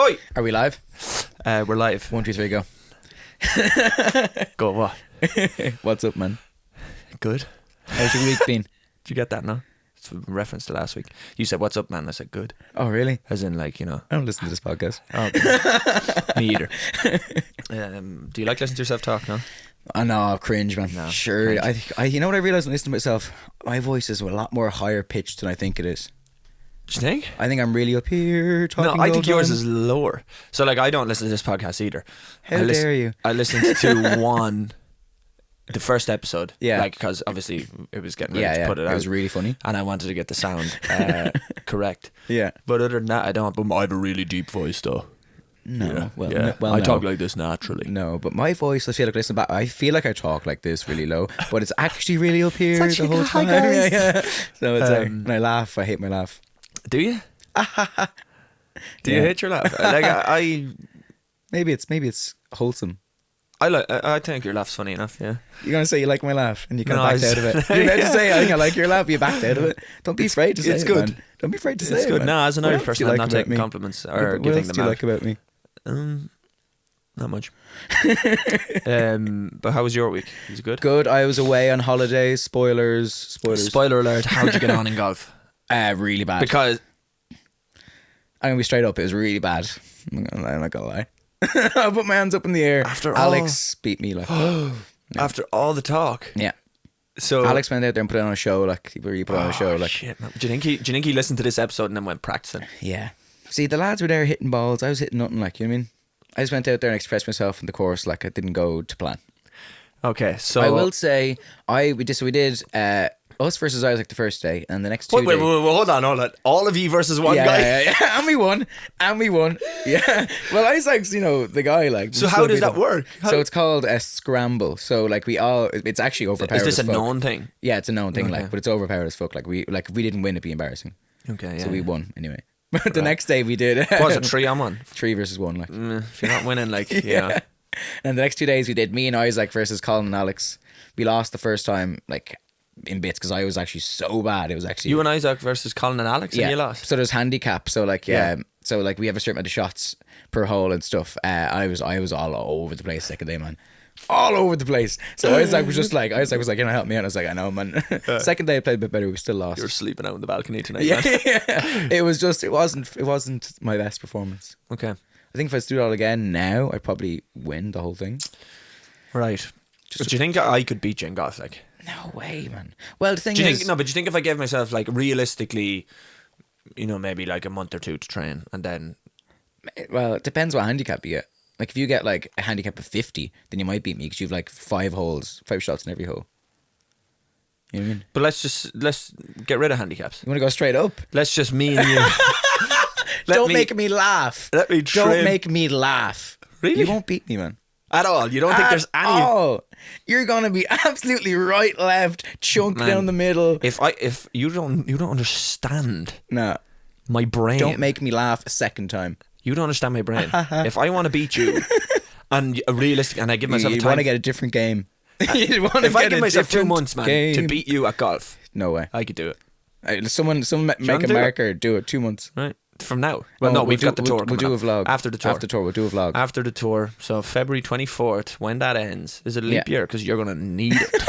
Oi! Are we live? We're live. 1, 2, 3, go. Go what? What's up, man? Good. How's your week been? Did you get that now? It's a reference to last week. You said, what's up, man? I said, good. Oh, really? As in, like, you know. I don't listen to this podcast. Oh, okay. Me either. Do you like listening to yourself talk, no? Oh, no, cringe, man. No, Sure. cringe. You know what I realised when listening to myself? My voice is a lot more higher pitched than I think it is. Do you think? I think I'm really up here talking. No, I think all yours time. is lower. So, like, I don't listen to this podcast either. How dare you? I listened to the first episode. Yeah. Like, because obviously it was getting ready to put it out. It was really funny. And I wanted to get the sound correct. Yeah. But other than that, I don't. But I have a really deep voice, though. No. Yeah. Well, I no. talk like this naturally. No, but my voice, I feel like listen back. I feel like I talk like this really low, but it's actually really up here It's actually the whole hi, time. guys. Yeah. So it's like, when I laugh, I hate my laugh. Do you? Do you hate your laugh? Like I Maybe it's wholesome. I think your laugh's funny enough. Yeah. You're gonna say you like my laugh, and you kind No, of backed out of it. You're about to say I think I like your laugh. You backed out of it. Don't be afraid to say it's it, good. man. Don't be afraid to say It's it. good. Man. No, as an What Irish else person, do you I'm like not about taking me? compliments or What giving else them do you out. like about me? Not much. But how was your week? Was it good? Good. I was away on holiday. Spoilers. Spoiler alert! How'd you get on in golf? Really bad. Because I'm gonna be straight up. It was really bad. I'm not gonna lie. I put my hands up in the air. After Alex beat me like. after all the talk, Yeah. so Alex went out there and put on a show like where you put on a show like. shit, man. Do you think he listened to this episode and then went practicing? Yeah. See, the lads were there hitting balls. I was hitting nothing. Like, you know what I mean? I just went out there and expressed myself in the course. Like, I didn't go to plan. Okay, so I will say we did us versus Isaac the first day, and the next 2 Wait, days. hold on. All of you versus one guy. Yeah. And we won. Yeah. Well, Isaac's, the guy. Like. So how does that work? So it's called a scramble. So like it's actually overpowered. Is this as a fuck. known thing? Yeah, it's a known thing. Okay. Like, but it's overpowered as fuck. Like if we didn't win, it'd be embarrassing. Okay, yeah. So we won anyway. But the next day we did. Was it 3-on-1? 3 versus 1. Like. If you're not winning, like, yeah. And the next 2 days we did me and Isaac versus Colin and Alex. We lost the first time like in bits because I was actually so bad. It was actually You and Isaac versus Colin and Alex, and you lost. So there's handicap. So like so like we have a certain amount of shots per hole and stuff. I was all over the place second day, man. All over the place. So Isaac was like, you know, help me out. I was like, I know, man. Second day I played a bit better. We still lost. You're sleeping out on the balcony tonight, Yeah, man. yeah. It wasn't my best performance. Okay. I think if I was to do it all again now, I'd probably win the whole thing. Right. But do you think I could beat you in golf? Like, No way, man. Well, the thing do you is, think? No, but do you think if I gave myself like realistically, maybe like a month or two to train, and then well, it depends what handicap you get. Like if you get like a handicap of 50, then you might beat me because you've like 5 shots in every hole. You know what I mean? But let's get rid of handicaps. You want to go straight up? Let's just me and you. Don't make me laugh. Let me Don't trim. make me laugh. Really? You won't beat me, man. At all. You don't think there's any? Oh, you're gonna be absolutely right, left, chunk Man. down the middle. If you don't understand No, my brain. don't make me laugh a second time. You don't understand my brain. If I want to beat you, and realistic, and I give myself You time. want to get a different game. If I give myself 2 months, man, to game. beat you at golf, No way. I could do it. Someone make a do it. marker. Do it 2 months. Right from now. Well, no, we've got the tour. We'll do a vlog after the tour. After the tour, we'll do a vlog. After the tour. So February 24th, when that ends, is it a leap year? Because you're gonna need it.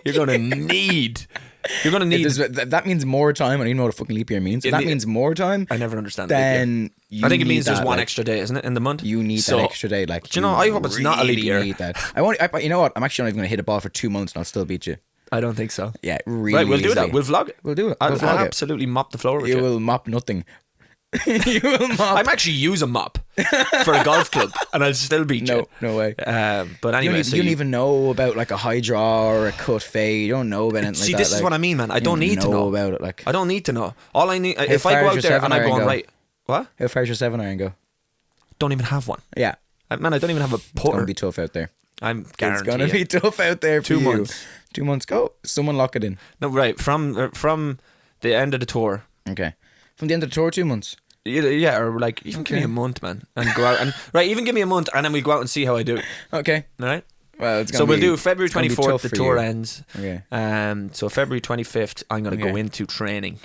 You're gonna need. That means more time. I don't even know what a fucking leap year means. If that means more time. I never understand. Leap Then year. I think it means there's that, one like, extra day, isn't it, in the month? You need that extra day. Like, do you know? I hope it's not a leap year. Need that. You know what? I'm actually not even going to hit a ball for 2 months and I'll still beat you. I don't think so. Yeah, really. Right, we'll do easily. that. We'll vlog it. We'll do it. I'll We'll vlog it. absolutely mop the floor with You you. will mop nothing. You will mop. I'm actually use a mop for a golf club, and I'll still beat you. No way. But anyway, you don't even know about like a high draw or a cut fade. You don't know about anything see, like that. this is what I mean, man. I don't need to know about it. Like, I don't need to know. All I need, if I far go is out your there and I 7 go iron on go? right, what? how far's your 7 iron go? Don't even have one. Yeah, Man, I don't even have a it's putter. gonna be tough out there. I'm It's guaranteed. gonna be tough out there for 2 you. months. 2 months. Go. Someone lock it in. No, right from the end of the tour. Okay. From the end of the tour, 2 months. Yeah, or like even give me a month, man, and go out and right. Even give me a month, and then we go out and see how I do. Okay. All right. Well, it's So gonna we'll do February it's gonna be 24th, tough the for tour you. ends. Okay. So February 25th, I'm going to go Okay. into training.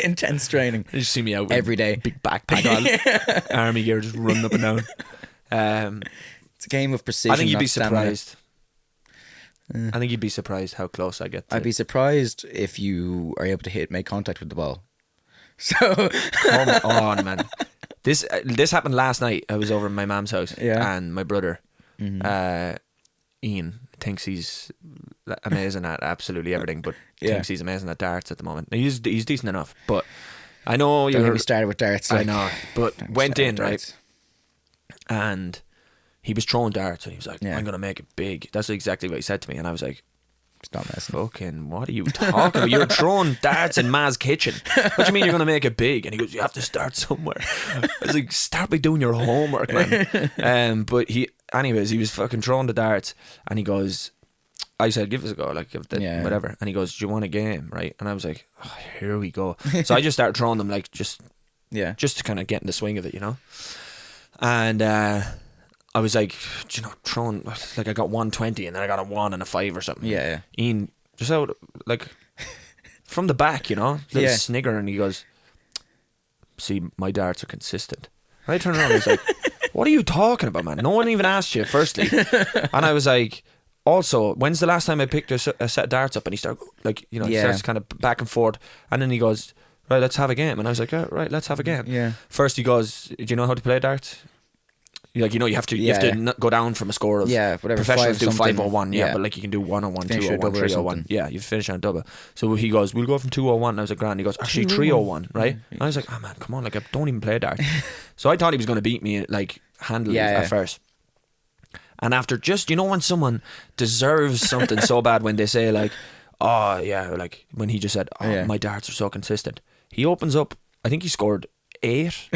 Intense training. You see me out with Every day. a big backpack on, army gear, just running up and down. It's a game of precision. I think you'd be not stamina. surprised. I think you'd be surprised how close I get to I'd be surprised if you are able to make contact with the ball. So Come on, man. This happened last night. I was over at my mum's house, Yeah. and my brother, Ian, thinks he's amazing at absolutely everything, but thinks he's amazing at darts at the moment. He's decent enough, but I know don't get you're. me started with darts. I Like, know, but don't get me went started in with right, darts. and he was throwing darts, and he was like, Yeah. "I'm gonna make it big." That's exactly what he said to me, and I was like, Stop messing. "Fucking, what are you talking about? You're throwing darts in Ma's kitchen. What do you mean you're gonna make it big?" And he goes, "You have to start somewhere." I was like, "Start by doing your homework, man." But he was fucking throwing the darts, and he goes, I said, "Give us a go, like give the whatever." And he goes, "Do you want a game, right?" And I was like, "Oh, here we go." So I just started throwing them, like just to kind of get in the swing of it, you know. And I was like, throwing, like I got 120 and then I got a 1 and a 5 or something. Yeah. Ian, just out, like, from the back, little snigger, and he goes, "See, my darts are consistent." And I turned around and I was like, "What are you talking about, man? No one even asked you, firstly." And I was like, "Also, when's the last time I picked a set of darts up?" And he started, like, starts kind of back and forth. And then he goes, "Right, let's have a game." And I was like, "Oh, right, let's have a game." Yeah. First he goes, "Do you know how to play darts?" You have to go down from a score of whatever. professionals do 5 501, but like you can do 101, Finish your 201, double or 301. something. Yeah, you finish on double. So he goes, "We'll go from 201." And I was like, "Grand." He goes, "Actually 301, right?" And I was like, "Oh man, come on, like I don't even play darts." So I thought he was going to beat me like handily at first. And after just, when someone deserves something so bad, when they say like, "Oh yeah," like when he just said, "My darts are so consistent." He opens up, I think he scored 8,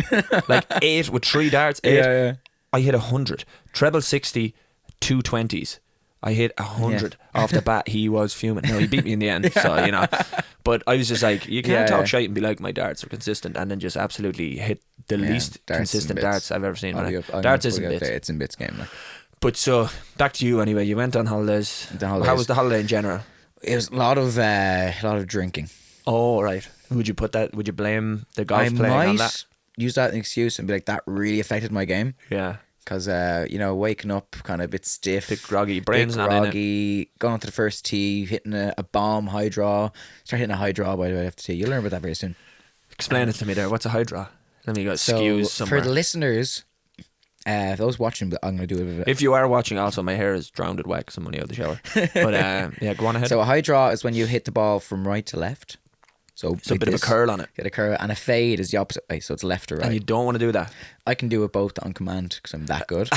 like 8 with 3 darts. 8. Yeah. I hit 100, treble 60, 2 20s. I hit 100 off the bat. He was fuming. No, he beat me in the end. So but I was just like, you can't talk shite and be like, "My darts are consistent," and then just absolutely hit the least consistent darts I've ever seen. Darts is in bits. It's in bits game. Like. But so back to you anyway. You went on holidays. How was the holiday in general? It was a lot of drinking. Oh right. Would you blame the golf playing on that? Use that as an excuse and be like, that really affected my game. Yeah. Because waking up kind of a bit stiff, bit groggy, brain's bit not groggy, in it. Going to the first tee, hitting a bomb high draw. Start hitting a high draw by the way after tee. You'll learn about that very soon. Explain it to me there. What's a high draw? Let me go excuse somewhere. For the listeners, those watching, I'm going to do it. If you are watching, also my hair is drowned wet because I'm only out of the shower. But go on ahead. So a high draw is when you hit the ball from right to left. So a bit of a curl on it. Get a curl, and a fade is the opposite way, so it's left or right. And you don't want to do that. I can do it both on command because I'm that good.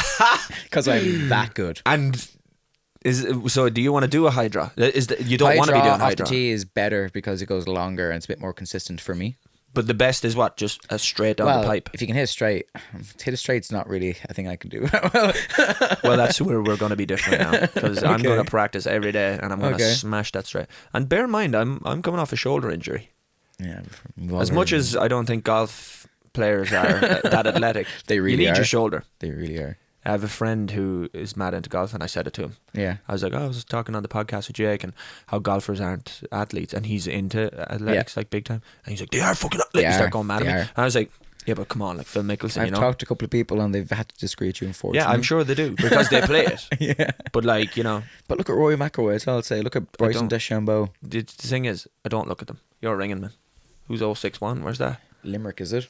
Because I'm that good. And do you want to do a high draw? You don't want to be doing high draw. Off the tee is better because it goes longer and it's a bit more consistent for me. But the best is what? Just a straight down the pipe. If you can hit a straight's not really a thing I can do. Well, that's where we're going to be different now because I'm going to practice every day and I'm going to smash that straight. And bear in mind, I'm coming off a shoulder injury. Yeah. As much as I don't think golf players are that athletic, they really you need are. your shoulder. They really are. I have a friend who is mad into golf, and I said it to him. Yeah. I was like, I was talking on the podcast with Jake and how golfers aren't athletes, and he's into athletics like big time. And he's like, "They are fucking athletes." He started going mad at me. And I was like, "Yeah, but come on, like Phil Mickelson, I've talked to a couple of people and they've had to disagree with you, unfortunately. Yeah, I'm sure they do because they play it. Yeah. But But look at Rory McIlroy, that's all I'll say. Look at Bryson DeChambeau. The thing is, I don't look at them. You're ringing, man. Who's 061? Where's that? Limerick, is it?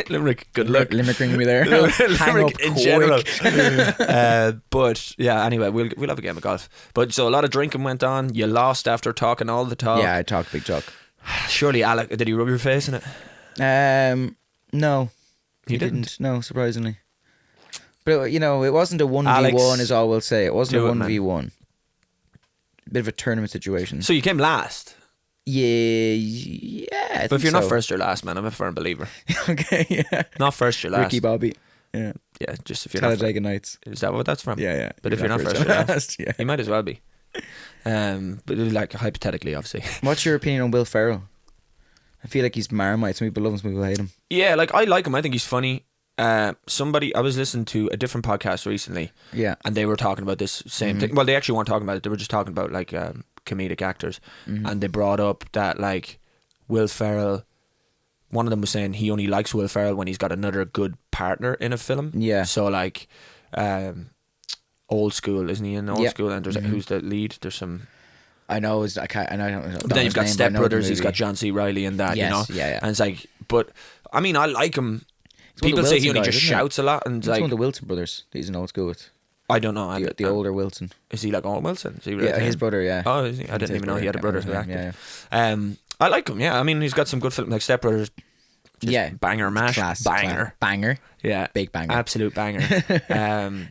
Limerick, good luck. Limerick ringing me there. Limerick in general. But yeah, anyway, we'll have a game of golf. But so a lot of drinking went on. You lost after talking all the talk. Yeah, I talked big talk. Surely Alec, did he rub your face in it? No. He didn't. No, surprisingly. But it wasn't a 1v1 is all we'll say. It wasn't a 1v1. Bit of a tournament situation. So you came last? Yeah. But if you're not first, you're last, man. I'm a firm believer. Okay, yeah. Not first, you're last. Ricky Bobby. Yeah. Yeah, just if you're Talladega Nights. Is that what that's from? Yeah. But if you're not first, you're last. Yeah. You might as well be. But like hypothetically, obviously. What's your opinion on Will Ferrell? I feel like he's Marmite. Some people love him, some people hate him. Yeah, like I like him. I think he's funny. somebody, I was listening to a different podcast recently, Yeah. and they were talking about this same thing. Well, they actually weren't talking about it. They were just talking about like comedic actors, and they brought up that like Will Ferrell. One of them was saying he only likes Will Ferrell when he's got another good partner in a film. Yeah. So like, Old School, isn't he in Old School? And there's who's the lead? There's some. I know. I can't. And I don't know. But then you've got his Step name, but I know the Brothers. He's movie. got John C. Reilly in that. Yes, you know. yeah. And it's like, but I mean, I like him. one of the People say he Wilson only guys, just isn't it? shouts a lot, and He's like one of the Wilson brothers. He's in Old School with I don't know. the older Wilson. Is he like Owen Wilson? Is he really Yeah, his brother. Yeah. Oh, is he? I didn't his even know he had a brother, brother I who can't acted. remember his I like him. Yeah, I mean, he's got some good films like Step Brothers. Just Yeah. banger mash, Class, banger, banger, yeah, big banger. absolute banger.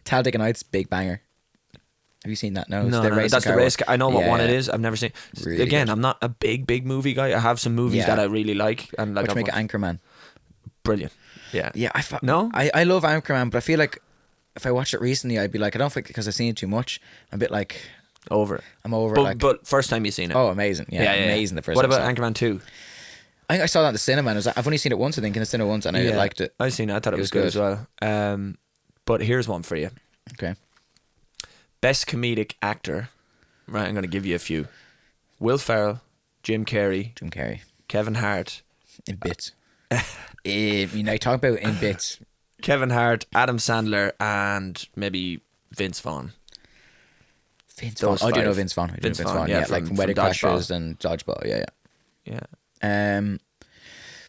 Talladega Nights, big banger. Have you seen that? No, it's No, the no, racing that's the car race. one. I know what one it Yeah. is. I've never seen. Really Again, good. I'm not a big movie guy. I have some movies Yeah. that I really like, and like What you I've make of watched- Anchorman? brilliant. Yeah, Yeah, No? I love Anchorman, but I feel like if I watched it recently, I'd be like, I don't think because I've seen it too much. I'm a bit like over it. I'm over. But it, like, but first time you seen it. oh, amazing! Yeah, amazing. The first. What about episode. Anchorman 2? I think I saw that at the cinema. And I've only seen it once. I think in the cinema once, and I liked it. I seen it. I thought it was was good as well. But here's one for you. Okay. Best comedic actor. Right, I'm going to give you a few. Will Ferrell, Jim Carrey, Jim Carrey Kevin Hart, in bits. You know, talk about in bits. Kevin Hart, Adam Sandler, and maybe Vince Vaughn. Vince Vaughn. Those I do know five. Vince Vaughn. I do know Vince Vince Vaughn, Vaughn. yeah, Yeah, from- like from Wedding Dodgeball. Crashers and Dodgeball. Yeah, Yeah. yeah.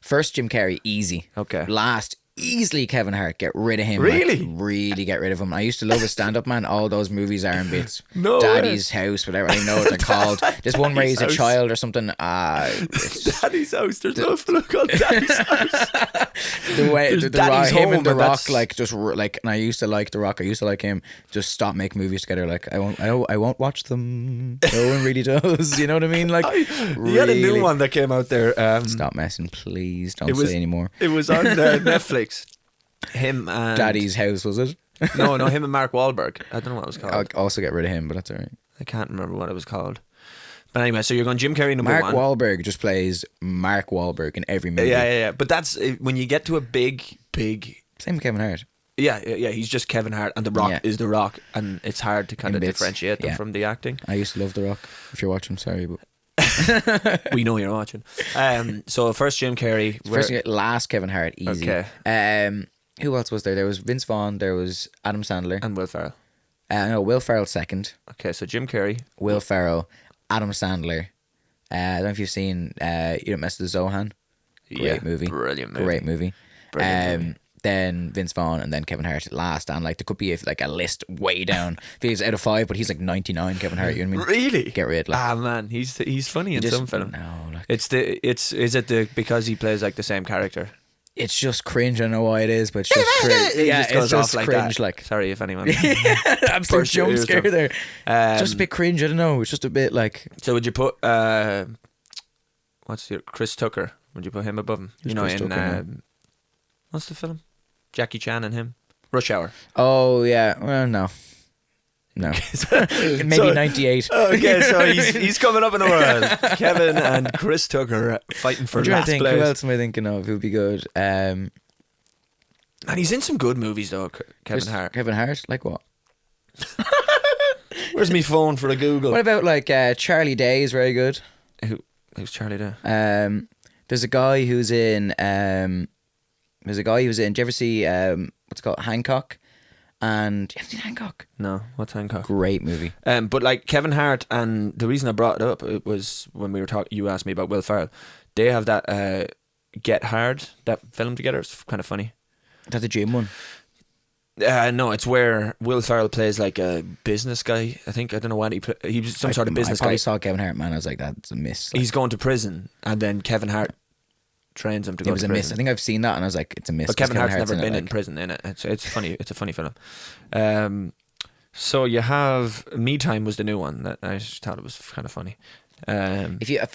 First Jim Carrey, easy. Okay. Last, easily Kevin Hart. Get rid of him. Really? Like, really get rid of him. I used to love his stand up, man. All those movies are in bits. No Daddy's House, whatever. I don't know what they're called. There's one where he's a House. child or something. Daddy's house. There's no film called Daddy's house. The way There's the Daddy's him Home, and The and Rock, that's- like just like, and I used to like The Rock. I used to like him. Just stop making movies together. Like I won't watch them. No one really does. You know what I mean? Like He had a new really. one that came out there. Stop messing, please. Don't It was- say anymore. It was on Netflix. Him and Daddy's House, was it? no, him and Mark Wahlberg. I don't know what it was called. I'll also get rid of him, but that's alright. I can't remember what it was called. But anyway, so you're going Jim Carrey number Mark one. Wahlberg just plays Mark Wahlberg in every movie. Yeah. But that's when you get to a big. Same with Kevin Hart. Yeah. He's just Kevin Hart, and The Rock Yeah. is The Rock, and it's hard to kind In of bits, differentiate them yeah. from the acting. I used to love The Rock. If you're watching, sorry, but We know you're watching. So first Jim Carrey. first, last Kevin Hart, easy. Okay. Who else was there? There was Vince Vaughn. There was Adam Sandler. And Will Ferrell. No, Will Ferrell second. Okay, so Jim Carrey. Will Ferrell, Adam Sandler. I don't know if you've seen You Don't Mess with Zohan. Great movie. Brilliant movie. Great movie. Brilliant movie. Then Vince Vaughn and then Kevin Hart at last. And like there could be like a list way down. If he's out of 5, but he's like 99, Kevin Hart. You know what I mean? Really? Get rid. Like, Man, he's funny in just- some film. No, like Is it because he plays like the same character? it's just cringe. I don't know why it is, but it's just cringe. It Yeah, just it's goes just off like cringe. that. Like Sorry if anyone. absolute Burst your jump ears scare down. there. Just a bit cringe. I don't know. It's just a bit like So would you put what's your Chris Tucker? Would you put him above him? Who's you know, Chris in Tucker now? what's the film? Jackie Chan and him. Rush Hour. oh yeah. Well, no. Maybe So- 98. Okay, so he's coming up in the world. Kevin and Chris Tucker fighting for I'm trying last to think. place. Who else am I thinking of? Who would be good? And he's in some good movies though. Kevin Hart. Kevin Hart. Like what? Where's my phone for a Google? What about like Charlie Day is very good. Who's Charlie Day? There's a guy who's in. There's a guy who's in. Do you ever see what's it called Hancock? And you ever seen Hancock? No, what's Hancock? Great movie. But like Kevin Hart, and the reason I brought it up, it was when we were talking. You asked me about Will Ferrell. They have that Get Hard, that film together. It's kind of funny. Is that the gym one? No, it's where Will Ferrell plays like a business guy. I think I don't know what he was some sort of business I probably guy. saw Kevin Hart, man. I was like, that's a miss. Like, He's going to prison, and then Kevin Hart trains him to it go was to a prison. miss. I think I've seen that, and I was like, it's a miss. But 'cause Kevin Hart's never in it, been like- in prison in it. It's funny. It's a funny film. So you have Me Time was the new one that I just thought it was kind of funny. If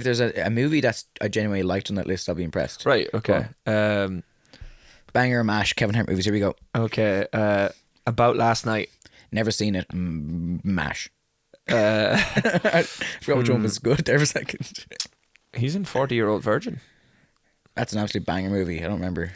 there's a movie that's I genuinely liked on that list, I'll be impressed. Right. Okay. Banger mash Kevin Hart movies. Here we go. Okay. About Last Night. Never seen it. Mash. Uh, I forgot which one was good there for a second. he's in 40-Year-Old Virgin. That's an absolute banger movie. I don't remember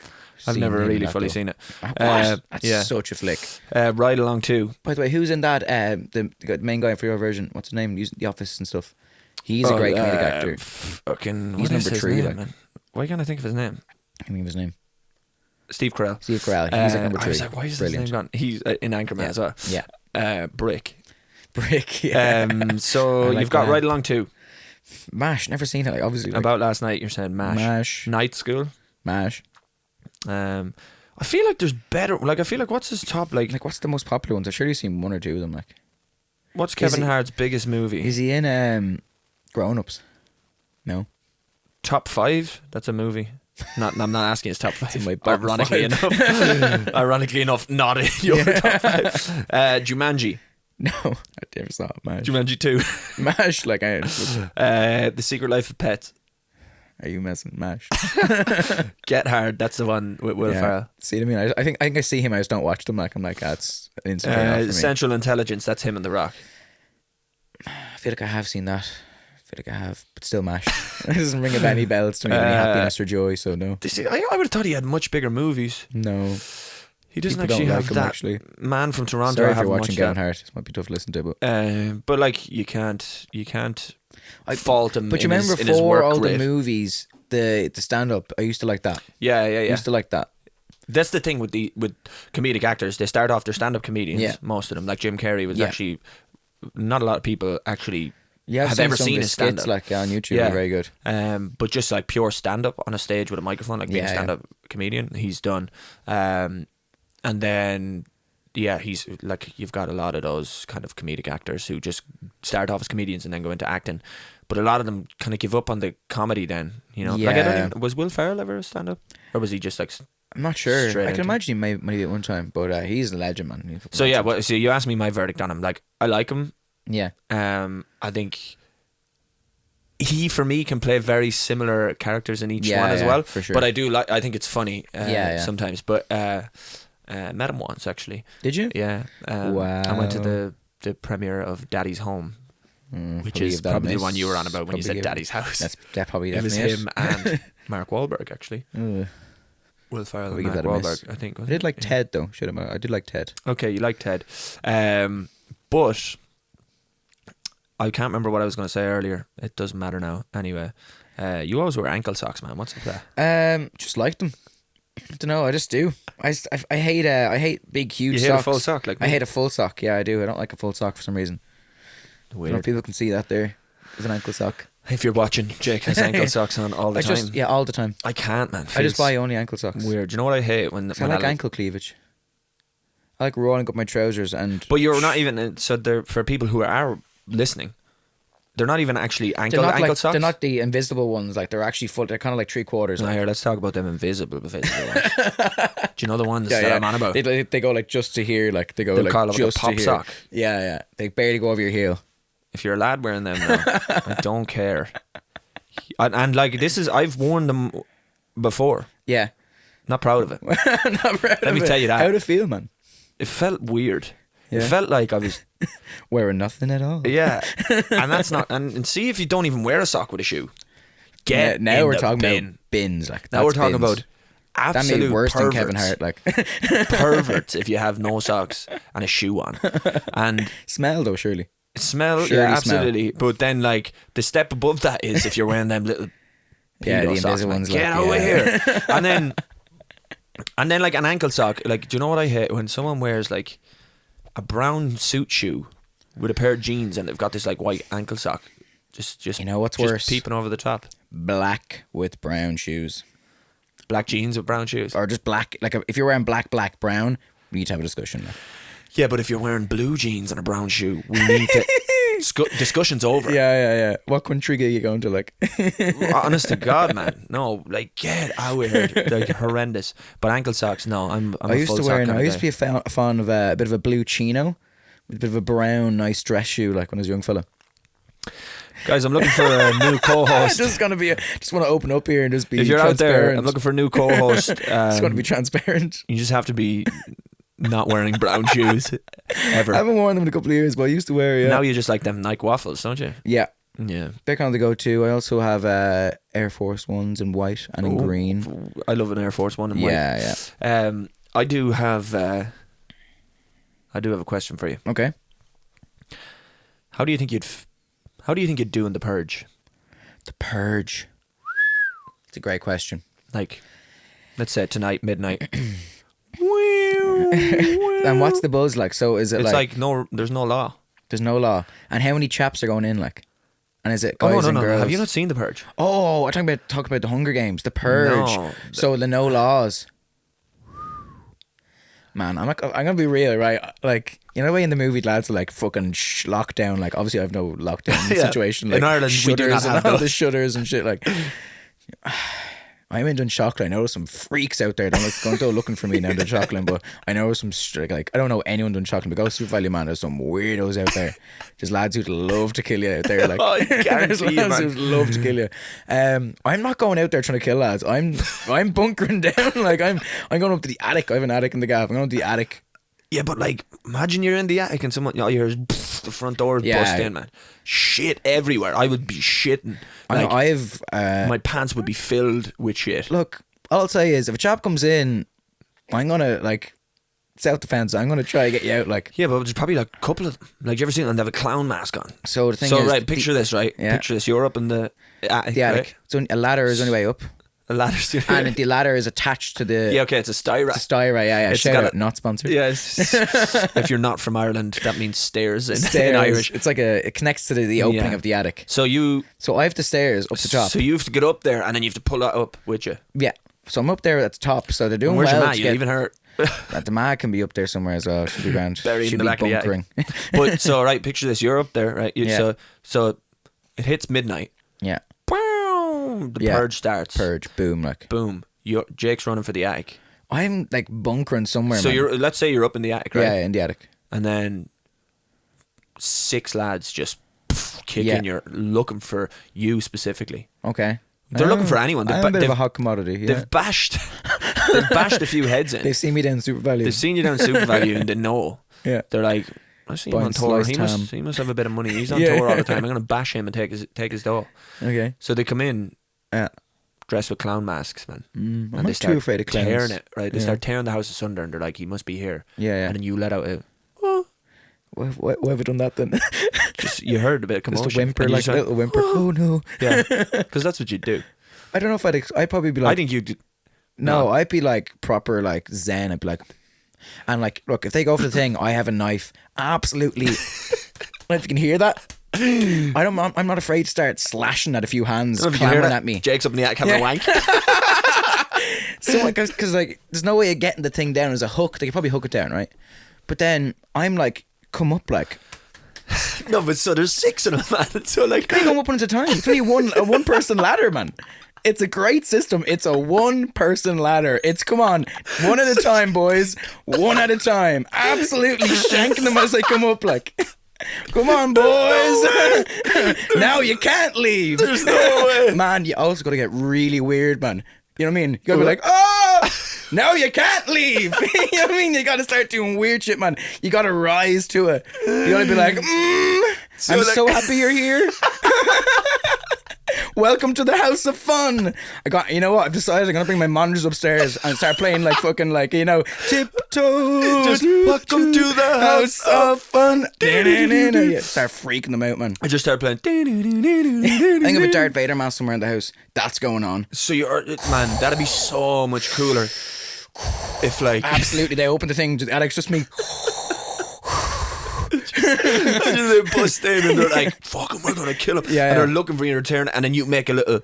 I've never really fully seen it. What? That's yeah. such a flick. Ride Along 2. By the way, who's in that? The main guy for your version. What's his name? Using The Office and stuff. He's a great comedic actor. Fucking, He's number 3. Name, man? Why can't I think of his name? I think of his name. Steve Carell. Steve Carell. He's like number 3. I was like, why is his name gone? He's in Anchorman as well. Yeah. Brick. Brick. Yeah. So like you've got that. Ride Along 2. MASH. Never seen it. Like, obviously. Like, About last night, you're saying MASH. MASH. Night School. MASH. I feel like there's better. Like, I feel like what's his top? Like what's the most popular ones? I've surely seen 1 or 2 of them. Like, what's Kevin Hart's biggest movie? is he in Grown Ups? No. Top 5? That's a movie. I'm not asking his top 5. in my bottom Ironically 5. enough. Ironically enough, not in your top 5. Jumanji. No, I never saw it. MASH. Jumanji 2. MASH. Like, The Secret Life of Pets. are you messing? MASH. Get Hard. That's the one with Will Ferrell. See what I mean? I think I see him. I just don't watch them. Like, I'm like, that's an instant turn off for me. Central Intelligence. That's him and The Rock. I feel like I have seen that. But still MASH. It doesn't ring any bells to me. Any happiness or joy. So no. I would have thought he had much bigger movies. No. He doesn't People actually don't have like him, that. actually. Man from Toronto. Sorry I if you're haven't watching watched Kevin that. Hart. This might be tough to listen to, But like you can't fault him. But you in remember his before work all rate. the movies, the stand up. I used to like that. Yeah. I used to like that. That's the thing with comedic actors. They start off, they're stand up comedians. Yeah. Most of them, like Jim Carrey, was Yeah. actually not a lot of people actually Yeah, have ever seen his stand skits up. like on YouTube. Yeah. Are very good. But just like pure stand up on a stage with a microphone, like being a Yeah, stand up comedian, he's done. And then he's like, you've got a lot of those kind of comedic actors who just start off as comedians and then go into acting. But a lot of them kind of give up on the comedy then, you know. Like, I don't even, was Will Ferrell ever a stand up? Or was he just like I'm not sure. straight I can into- imagine he might at one time, but he's a legend, man. So yeah, so you asked me my verdict on him. Like, I like him. Yeah. I think he, for me, can play very similar characters in each one as well. for sure. But I do like. I think it's funny. Yeah. Sometimes. But met him once actually. Did you? Yeah. I went to the premiere of Daddy's Home, which probably is give that a probably the miss. one you were on about when you Probably said give- Daddy's House. That probably It was definitely him and Mark Wahlberg actually. Will Ferrell and Probably give Mark that a miss. Wahlberg. I think. I did like Ted though. I did like Ted. Okay, you like Ted, but I can't remember what I was going to say earlier. It doesn't matter now. Anyway, you always wear ankle socks, man. What's up with that? Just like them. I don't know. I just do. I hate big huge You hate socks. a full sock like me? I hate a full sock. Yeah, I do. I don't like a full sock for some reason. I don't know if Weird. people can see that there. With an ankle sock. If you're watching, Jake has ankle socks on all the time. All the time. I can't, man. I just Feels buy only ankle socks. weird. Do you know what I hate when I like ankle cleavage. I like rolling up my trousers and. But you're not even so. They're for people who are listening. They're not even actually ankle like, socks. They're not the invisible ones. Like they're actually full. They're kind of like 3/4. Now Like. here, let's talk about them invisible ones. Do you know the ones that I'm on about? They go like just to here. Like they go They're like called like a just pop to here. sock. Yeah. They barely go over your heel. If you're a lad wearing them, now, I don't care. And like this is, I've worn them before. Yeah. Not proud of it. Let me tell you that. How'd it feel, man? It felt weird. Yeah. It felt like I was. Wearing nothing at all. Yeah, and that's not. And see if you don't even wear a sock with a shoe. Get now in we're the talking bin. about bins. Like Now we're that's talking bins. about absolute that made worse perverts. than Kevin Hart. Like Perverts if you have no socks and a shoe on, and smell though, surely. smell. Surely Yeah, smell. absolutely. But then like the step above that is if you're wearing them little Yeah, the pedo socks, invisible man. ones. Get like, over yeah. here. And then like an ankle sock. Like, do you know what I hate when someone wears like a brown suit shoe with a pair of jeans and they've got this like white ankle sock, just You know what's just worse? peeping over the top. Black with brown shoes, Black jeans with brown shoes. or just black. Like if you're wearing black, brown, we need to have a discussion. Like. Yeah, but if you're wearing blue jeans and a brown shoe, we need to. Discussion's over. Yeah. What country are you going to? Like, Honest to God, man. No, like get out of here. Like horrendous. But ankle socks, no. I'm I a used full to sock wear. kind I of used to be guy. a fan of a bit of a blue chino, with a bit of a brown, nice dress shoe. Like when I was a young fella. Guys, I'm looking for a new co-host. Just gonna be. Just want to open up here and just be. If you're out there, transparent. I'm looking for a new co-host. Just want to be transparent. You just have to be not wearing brown shoes ever. I haven't worn them in a couple of years, but I used to wear. Yeah. Now you just like them Nike waffles, don't you? Yeah. Yeah. They're kind of the go-to. I also have Air Force Ones in white and in green. I love an Air Force One in white. Yeah. I do have a question for you. Okay. How do you think you'd do in the Purge? The Purge. It's a great question. Like, let's say tonight, midnight. And what's the buzz like? So is it It's like no, there's no law. there's no law? And how many chaps are going in like? And is it guys no, and girls? Have you not seen the Purge? Oh, I'm talking about the Hunger Games, the Purge. No. So the no laws. Man, I'm gonna be real, right? Like, you know, the way in the movie lads are like fucking lockdown. Like, obviously, I have no lockdown Yeah. situation. Like, In Ireland, we do not shutters and have all those. the shutters and shit. Like, I went in chocolate. I know some freaks out there. They're like going to go looking for me now doing chocolate, but I know some like I don't know anyone doing chocolate. But go Super Value, man. There's some weirdos out there. There's lads who'd love to kill you out there. Like, I there's guarantee you, lads man. who'd love to kill you. I'm not going out there trying to kill lads. I'm bunkering down. Like, I'm going up to the attic. I have an attic in the gaff. I'm going to the attic. Yeah, but like, imagine you're in the attic and someone, all you hear is the front door is Yeah. bust in, man. Shit everywhere. I would be shitting. Like, I've my pants would be filled with shit. look. All I'll say is, if a chap comes in, I'm gonna like self-defense. I'm gonna try to get you out. Like, Yeah, but there's probably like a couple of, like, you ever seen them? They have a clown mask on. so the thing So is, right, picture this, right? Yeah. Picture this. You're up in the attic. the attic. Right? So a ladder is only way up, A ladder. and the ladder is attached to the Yeah, okay, it's a styra. styra. Yeah. It's Shout got out, not sponsored. Yes. If you're not from Ireland, that means stairs in, Stairs. in Irish. It's like it connects to the opening Yeah. of the attic. So So I have the stairs up the top. So you have to get up there and then you have to pull that up with you. Yeah. So I'm up there at the top. So they're doing And where's well. your mat? to You get- leaving her The mag can be up there somewhere as well. Should be grand. buried Should in the be back of the bunkering. attic. But so right, picture this. You're up there, right? Yeah. So it hits midnight. Yeah. The Yeah. purge starts. Purge. Boom. Like, Boom. Jake's running for the attic. I'm like bunkering somewhere. So man. let's say you're up in the attic, right? Yeah, in the attic. And then 6 lads just kick Yeah. in. You're looking for you specifically. Okay. They're looking for anyone. I'm a bit of a hot commodity. Yeah. They've bashed. They've bashed a few heads in. They've seen me down Super Value. They've seen you down Super Value and they know. Yeah. They're like, I see him Buying on tour. sliced He must have a bit of money. He's on Yeah. tour all the time. I'm gonna bash him and take his dough. Okay. So they come in Yeah. dressed with clown masks, man. I'm and they not start too afraid of clowns. tearing it, right? They Yeah. start tearing the house asunder, and they're like, "He must be here." Yeah. And then you let out a, Why have I done that then? just you heard a bit of commotion. Just a whimper, and you like just a went, little whimper. Oh no. yeah, because that's what you do. I don't know if I'd probably be like. I think you. No, I'd be like proper like zen. I'd be like, and like, look, if they go for the thing, I have a knife. Absolutely. If you can hear that, I'm not afraid to start slashing at a few hands If you hear clamoring that, at me. Jake's up in the attic having a wank. So like, because like, there's no way of getting the thing down as a hook. They could probably hook it down, right? But then I'm like, come up like. No, but so there's 6 of them, man. So like, They go up one at a time. It's only a one person ladder, man. It's a great system. It's a 1-person ladder. It's come on, one at a time, boys. One at a time. Absolutely shanking them as they come up. Like, come on, boys. Now you can't leave. there's no way. Man, you also got to get really weird, man. You know what I mean? You got to be like, oh, no, you can't leave. You know what I mean? You got to start doing weird shit, man. You got to rise to it. You got to be like, I'm like- so happy you're here. Welcome to the house of fun. You know what? I've decided I'm gonna bring my monitors upstairs and start playing like fucking like, you know, tiptoe. Just welcome to the house of fun. Yeah, start freaking them out, man. I just started playing. I think of a Darth Vader mask somewhere in the house. That's going on. So man, that'd be so much cooler if like Absolutely, they open the thing. Alex, just me. imagine they bust in and they're like, "Fuck him, we're gonna kill him." Yeah, and they're yeah. looking for you to return, and then you make a little.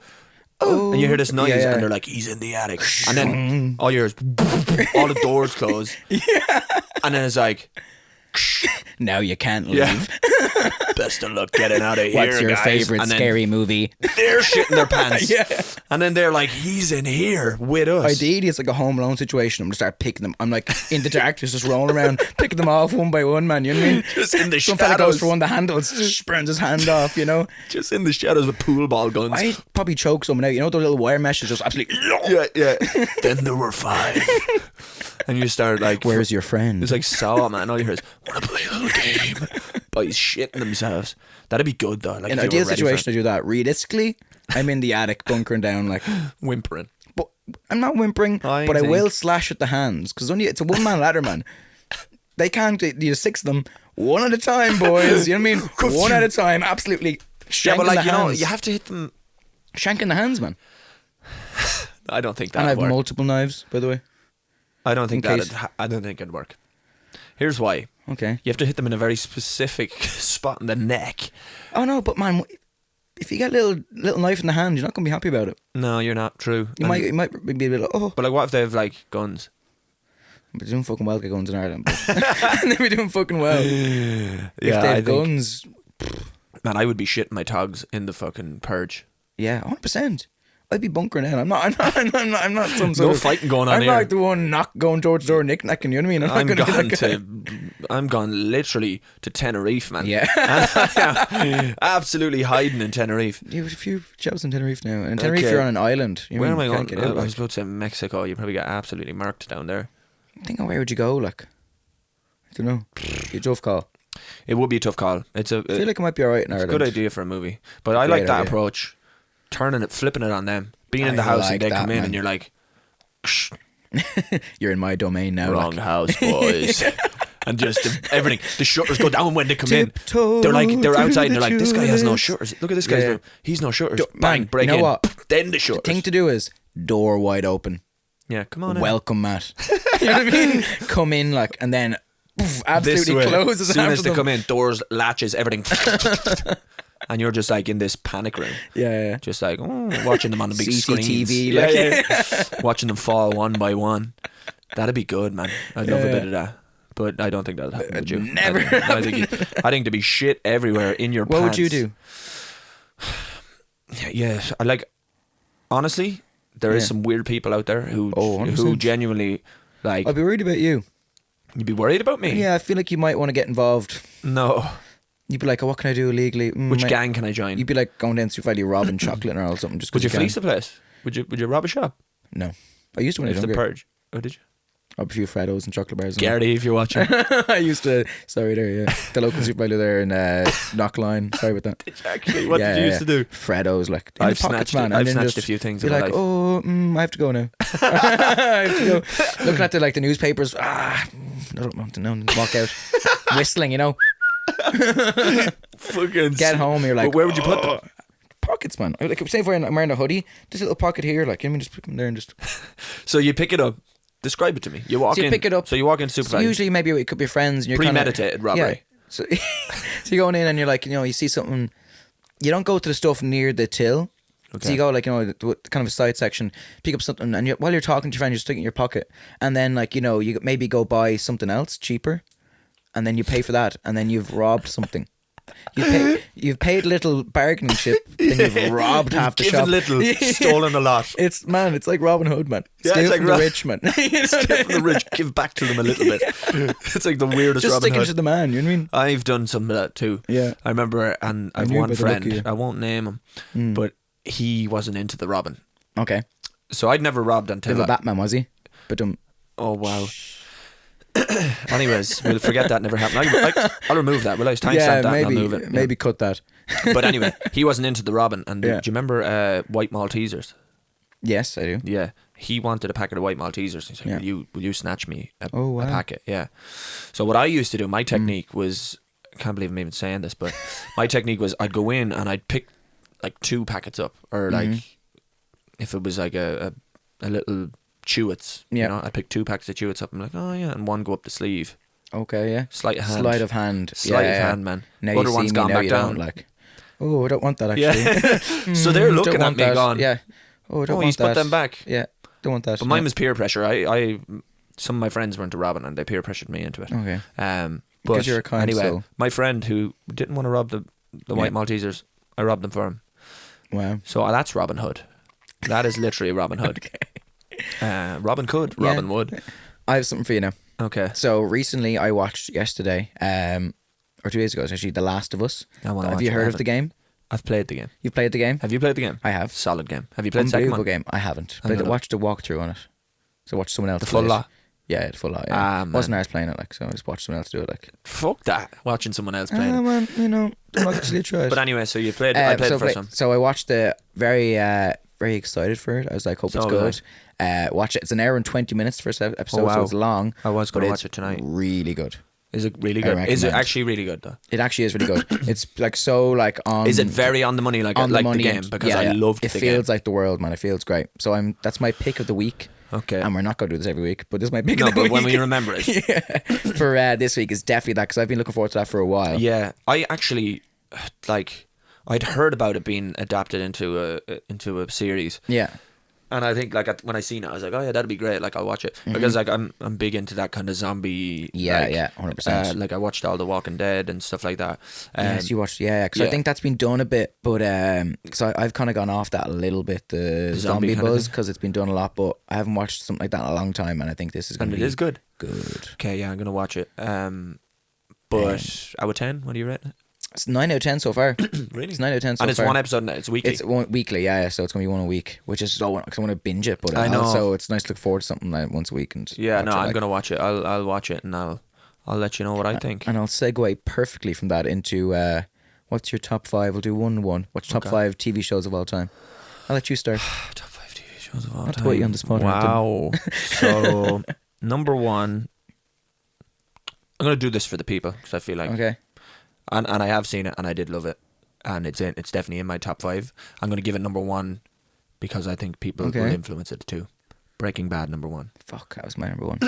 Oh, and you hear this noise, yeah. and they're like, "He's in the attic," and then all you hear is all the doors close. Yeah, and then it's like, Now you can't leave. yeah, best of luck getting out of here, What's your guys. favorite And then scary movie? they're shitting their pants. Yeah. And then they're like, "He's in here with us." Ideally, it's like a Home Alone situation. I'm gonna start picking them. I'm like in the darkness, just rolling around, picking them off one by one, man. You know what I mean? Just in the Some fella goes shadows. for one of the handles, burns his hand off. You know, Just in the shadows with pool ball guns. I probably choke someone out. You know those little wire meshes, just absolutely. Yeah. Then there were 5. And you start like, Where's your friend? it's like Saw, man. All you hear is, "Wanna play a little game?" boys shitting themselves. That'd be good though. Like In if an you were ideal ready for situation, I do that. Realistically, I'm in the attic bunkering down, like, it. Whimpering. but I'm not whimpering, but I will slash at the hands because it's a one man ladder, man. They can't. You 6 of them, one at a time, boys. You know what I mean? One at a time, absolutely. Yeah, but Shanking like the you know, hands. you have to hit them. Shanking the hands, man. I don't think that. And I have work. multiple knives, by the way. I don't think in that. case. I don't think it'd work. Here's why. Okay. You have to hit them in a very specific spot in the neck. Oh no, but man, if you get a little knife in the hand, you're not gonna be happy about it. No, you're not. True. You might be a bit like, oh. But like, what if they have like guns? But they're doing fucking well, get guns in Ireland. But they'd be doing fucking well. If they have guns. Man, I would be shitting my togs in the fucking Purge. Yeah, 100%. I'd be bunkering in. I'm not some sort No of fighting going on I'm here. not like the one going door to door knick-knacking, you know what I mean? I'm gone literally to Tenerife, man. Yeah. Absolutely hiding in Tenerife. You have a few jobs in Tenerife now. And in Tenerife, Okay. you're on an island. Where am I going? Get out, I was about to say Mexico. You probably get absolutely marked down there. think of where would you go, like? I don't know. Be a tough call. It would be a tough call. I feel like it might be alright in it's a Ireland. good idea for a movie. But I Great like that idea. approach. Turning it, flipping it on them. Being in the I house like and they that, come in man. and you're like, You're in my domain now. wrong like. house, boys. And just everything. The shutters go down when they come in. Tiptoe They're outside and they're like, this guy has no through the shutters. Look at this guy's Yeah. room. He's no shutters. Man, Bang, break you know in. what? Then the shutters. Thing to do is door wide open. Yeah, come on in. Welcome, Matt. You know what I mean? Come in, like, and then poof, absolutely This way. closes As soon after as they them. come in, doors, latches, everything. And you're just like in this panic room. Yeah. Just like, watching them on the big CCTV, screens. like. Yeah. Watching them fall one by one. That'd be good, man. I'd love a bit of that. But I don't think that'll happen with you. Never I think there'd be shit everywhere in your What pants. would you do? Yeah, I like. Honestly, there is Yeah. some weird people out there who 100%. genuinely like. I'd be worried about you. You'd be worried about me? Yeah, I feel like you might want to get involved. No. You'd be like, oh, what can I do illegally? Which gang can I join? You'd be like going down to Valley robbing chocolate or something. Just 'cause Would you can. fleece a place? Would you rob a shop? No. I used to when I If was the younger. Purge. Oh, did you? Rob a few Freddos and chocolate bars. Gardy, if you're watching. I used to. Sorry there, yeah. The local supermarket there in Knockline. Sorry about that. Actually, what did you used to do? Freddos, like in I've the pockets, snatched man. it. I've and then snatched just a few things Be in my like, life. oh, I have to go now. I have to go. Looking at the newspapers. I don't want to know. Walk out, whistling. You know. Fucking Get home. You're like, But where would you put them? Pockets, man. Like, say if I'm wearing a hoodie, just a little pocket here. Like, you know, just put them there and just. So you pick it up. Describe it to me. You walk So you in. pick it up. So you walk into So supermarket. usually maybe it could be friends. And you're Premeditated robbery. Yeah. So, so you're going in and you're like, you see something. You don't go to the stuff near the till. Okay. So you go the kind of a side section, pick up something, and while you're talking to your friend, you're sticking it in your pocket, and then you maybe go buy something else cheaper, and then you pay for that, and then you've robbed something. You've paid little bargaining chip, then you've robbed half the Given shop. little, stolen a lot. It's like Robin Hood, man. Yeah, Steal it's like from the rich, man. Steal from the rich, give back to them a little bit. It's like the weirdest Just Robin sticking Hood. to the man. You know what I mean? I've done some of that too. Yeah. I remember, and I've knew one about the look of friend. you. I won't name him, but he wasn't into the robbing. Okay. So I'd never robbed until. Little Batman, was he? But Oh wow. Anyways, we'll forget that never happened. I'll remove that. Will I timestamp yeah, that and I'll maybe move it? maybe cut that. But anyway, he wasn't into the robbing. And Yeah. do you remember White Maltesers? Yes, I do. Yeah. He wanted a packet of White Maltesers. He's like, Yeah. will you snatch me a wow. packet? Yeah. So what I used to do, my technique was, I can't believe I'm even saying this, but my technique was I'd go in and I'd pick like 2 packets up, or like if it was like a little Chewits, Yeah. you know, I'd pick 2 packets of Chewits up. I'm like, oh yeah, and one go up the sleeve. Okay, yeah. Sleight of hand. Sleight of hand. Sleight Yeah, of yeah. hand, man. Now Other you one's see me, gone now back you down. don't, like, oh, I don't want that, Yeah. actually. So they're looking Don't at want me that. going, Yeah. Oh, I don't oh, want he's that. put them back. Yeah, don't want that. But mine was peer pressure. I some of my friends were into robbing and they peer pressured me into it. Okay. But Because you're a kind anyway, soul. my friend who didn't want to rob the White Yeah. Maltesers, I robbed them for him. Wow. So that's Robin Hood. That is literally Robin Hood. Robin could, Yeah. Robin would. I have something for you now. Okay. So recently, I watched yesterday, or 2 days ago, it's actually The Last of Us. I wanna Have watch you it, heard I of the game? I've played the game. You've played the game? Have you played the game? I have. Solid game. Have you played the second Unbelievable one? game. I haven't, I'm but I gonna- watched a walkthrough on it. So I watched someone else The play full it. lot. Yeah, it's full lot. Yeah. Ah, man. Wasn't ours playing it, like, so I just watched someone else do it, like. Fuck that. Watching someone else play it. Man, you know, I'm actually try it. But anyway, so you played. I played the first one. So I watched the very excited for it. I was like, hope it's good. Watch it. It's an hour and 20 minutes the first episode, so it's long. I was going to watch it tonight. Really good. Is it really good? Is it actually really good though? It actually is really good. It's like so like on. Is it very on the money like the game? Because I loved the game. It feels like the world, man. It feels great. So that's my pick of the week. Okay. And we're not going to do this every week, but this is my pick of the week. No, but when we remember it. For this week is definitely that, because I've been looking forward to that for a while. Yeah, I actually I'd heard about it being adapted into a series. Yeah. And I think like when I seen it, I was like, oh yeah, that'd be great. Like I'll watch it because like I'm big into that kind of zombie. Yeah, 100%. Like I watched all the Walking Dead and stuff like that. Yes, you watched. Because I think that's been done a bit, but because I've kind of gone off that a little bit, the zombie buzz, because it's been done a lot, but I haven't watched something like that in a long time, and I think this is going to be. It is good. Good. Okay, yeah, I'm gonna watch it. But out of 10, what do you rate it? It's 9 out of 10 so far. Really? It's 9 out of 10 so far. And it's one episode. It's weekly. It's weekly, yeah. So it's going to be one a week, which is so because I want to binge it. But I know. Also, it's nice to look forward to something like once a week. And I'm going to watch it. I'll watch it and I'll let you know what I think. And I'll segue perfectly from that into what's your top 5? We'll do 1-1. What's your top 5 TV shows of all time? I'll let you start. Top 5 TV shows of all Not time. to put you on the spot. Wow. So number 1. I'm going to do this for the people because I feel like. Okay. And I have seen it and I did love it, and it's definitely in my top 5. I'm going to give it number 1 because I think people will influence it too. Breaking Bad number 1. Fuck, that was my number 1.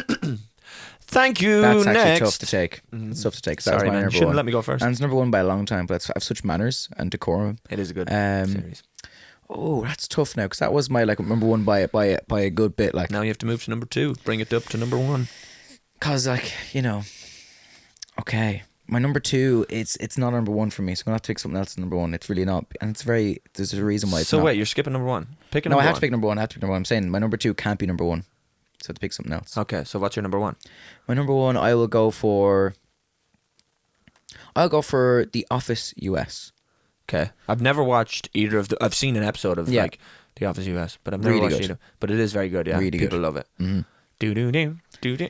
Thank you. That's actually Next. tough to take. It's tough to take. Sorry, man. You shouldn't let me go first. And it's number 1 by a long time, but I have such manners and decorum. It is a good series. Oh, that's tough now because that was my number 1 by a good bit. Like now you have to move to number 2. Bring it up to number 1. Cause okay. My number 2, it's not number 1 for me, so I'm gonna have to pick something else as number 1. It's really not, and there's a reason why it's not. So wait, you're skipping number 1. Pick a No, number I have to pick number 1. I'm saying my number 2 can't be number 1, so I have to pick something else. Okay, so what's your number 1? My number 1, I'll go for The Office US. Okay, I've never watched either of the. I've seen an episode of The Office US, but I've never watched either. But it is very good. Yeah, really people good. love it. Mm-hmm. Do.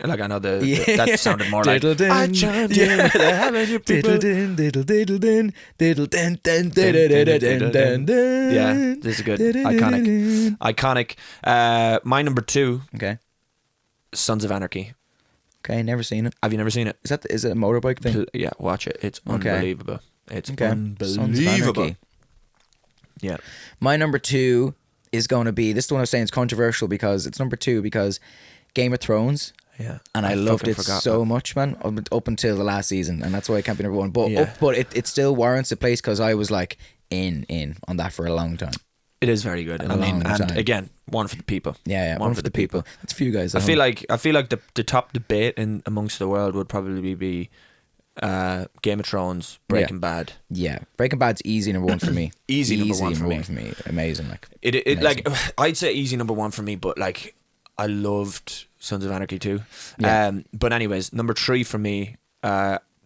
Like I know that sounded more like I chimed in with the Haven't people. Yeah, this is good. Iconic. My number 2. Okay. Sons of Anarchy. Okay, never seen it. Have you never seen it? Is it a motorbike thing? Yeah, watch it. It's unbelievable. It's Sons of unbelievable. Anarchy. Yeah. My number 2 is going to be, this is the one I was saying, it's controversial because it's number 2 because Game of Thrones. Yeah. And I loved it so much, man, up until the last season, and that's why it can't be number 1. But it still warrants a place because I was like in on that for a long time. It is very good. And again, one for the people. Yeah, one for the people. That's a few guys. I feel like the top debate in amongst the world would probably be Game of Thrones, Breaking Bad. Yeah, Breaking Bad's easy number 1 for me. easy number one for me. Amazing, like it like I'd say easy number 1 for me, but like I loved Sons of Anarchy too. Yeah. But anyways, number 3 for me,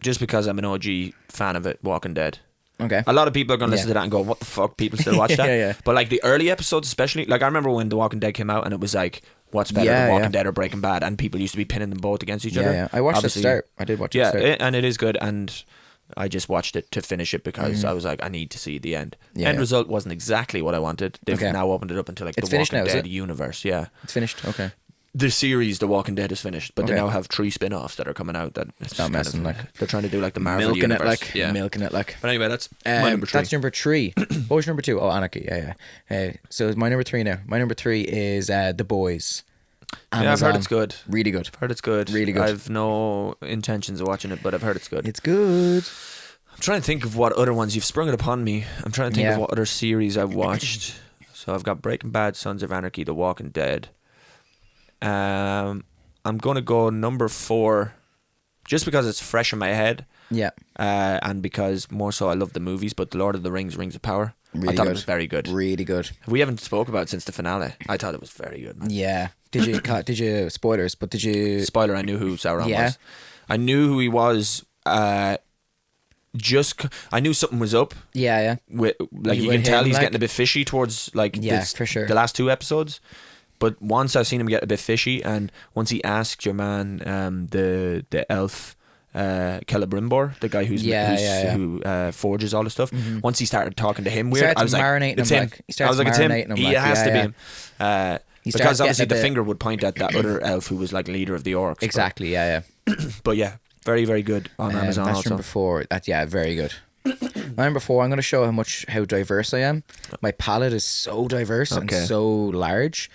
just because I'm an OG fan of it, Walking Dead. Okay. A lot of people are going to listen to that and go, what the fuck, people still watch that? Yeah. But like the early episodes especially, like I remember when The Walking Dead came out and it was like, what's better than Walking Dead or Breaking Bad? And people used to be pinning them both against each other. Yeah, I watched the start. I did watch the start. And it is good, and I just watched it to finish it because I was like, I need to see the end. End result wasn't exactly what I wanted. They've now opened it up into like the Walking Dead universe. Yeah. It's finished, okay. The series, The Walking Dead, is finished, but they now have 3 spin-offs that are coming out. That it's not messing like they're trying to do like the Marvel universe. Milking it like. But anyway, that's my number 3. That's number 3. What was your number 2? Oh, Anarchy. Yeah. So my number 3 now. My number 3 is The Boys. Amazon. Yeah, I've heard it's good. Really good. I've heard it's good. Really good. I've no intentions of watching it, but I've heard it's good. It's good. I'm trying to think of what other ones you've sprung it upon me. I'm trying to think of what other series I've watched. So I've got Breaking Bad, Sons of Anarchy, The Walking Dead. I'm gonna go number 4, just because it's fresh in my head. Yeah. And because more so I love the movies, but The Lord of the Rings, Rings of Power. Really I thought good. it was very good. Really good. We haven't spoke about it since the finale. I thought it was very good, man. Yeah. Did you spoilers? But did you? Spoiler: I knew who Sauron was. I knew who he was. I knew something was up. With you can tell he's getting a bit fishy towards like for sure. the last 2 episodes. But once I've seen him get a bit fishy, and once he asked your man, the elf, Celebrimbor, the guy who forges all the stuff. Once he started talking to him weird, I was like, it's him. I was like, it's him. He has to be him. Because obviously the finger would point at that other elf who was like leader of the orcs. Exactly, But yeah, very, very good on Amazon that's also. from before. Very good. Number 4, I'm going to show how diverse I am. My palate is so diverse and so large,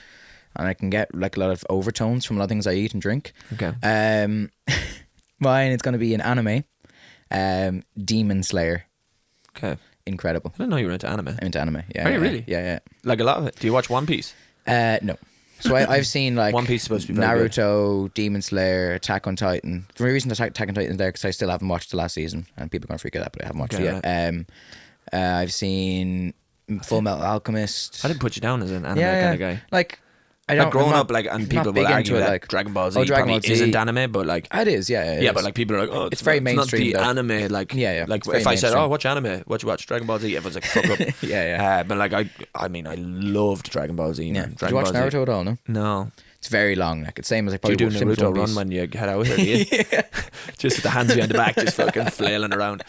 and I can get like a lot of overtones from a lot of things I eat and drink. Okay. Mine is going to be an anime, Demon Slayer. Okay. Incredible. I didn't know you were into anime. I'm into anime. Yeah. Are you really? Yeah. Like a lot of it. Do you watch One Piece? No. So I've seen like One Piece is supposed to be very Naruto, good. Demon Slayer, Attack on Titan. The reason Attack on Titan is there because I still haven't watched the last season, and people are going to freak out, but I haven't watched it yet. Right. I've seen Full Metal Alchemist. I didn't put you down as an anime kind of guy. Like I don't. Like growing I'm not- up, like, and I'm people not will big argue into it, that like Dragon Ball Z Dragon probably Ball Z. isn't anime, but like It is, yeah. yeah, but like people are like, oh, It's very mainstream, It's not though. the anime, like Yeah. Like It's very if I said, mainstream. oh, watch anime, what you watch? Dragon Ball Z. Everyone's like, fuck up. Yeah. But like I mean, I loved Dragon Ball Z. Yeah. Man. Did Dragon you watch Ball Z. Naruto at all? No. No. It's very long. Like it's same as I Do you probably do watched Naruto One run Piece. when you head out here? Do you? Just with the hands behind the back, just fucking flailing around.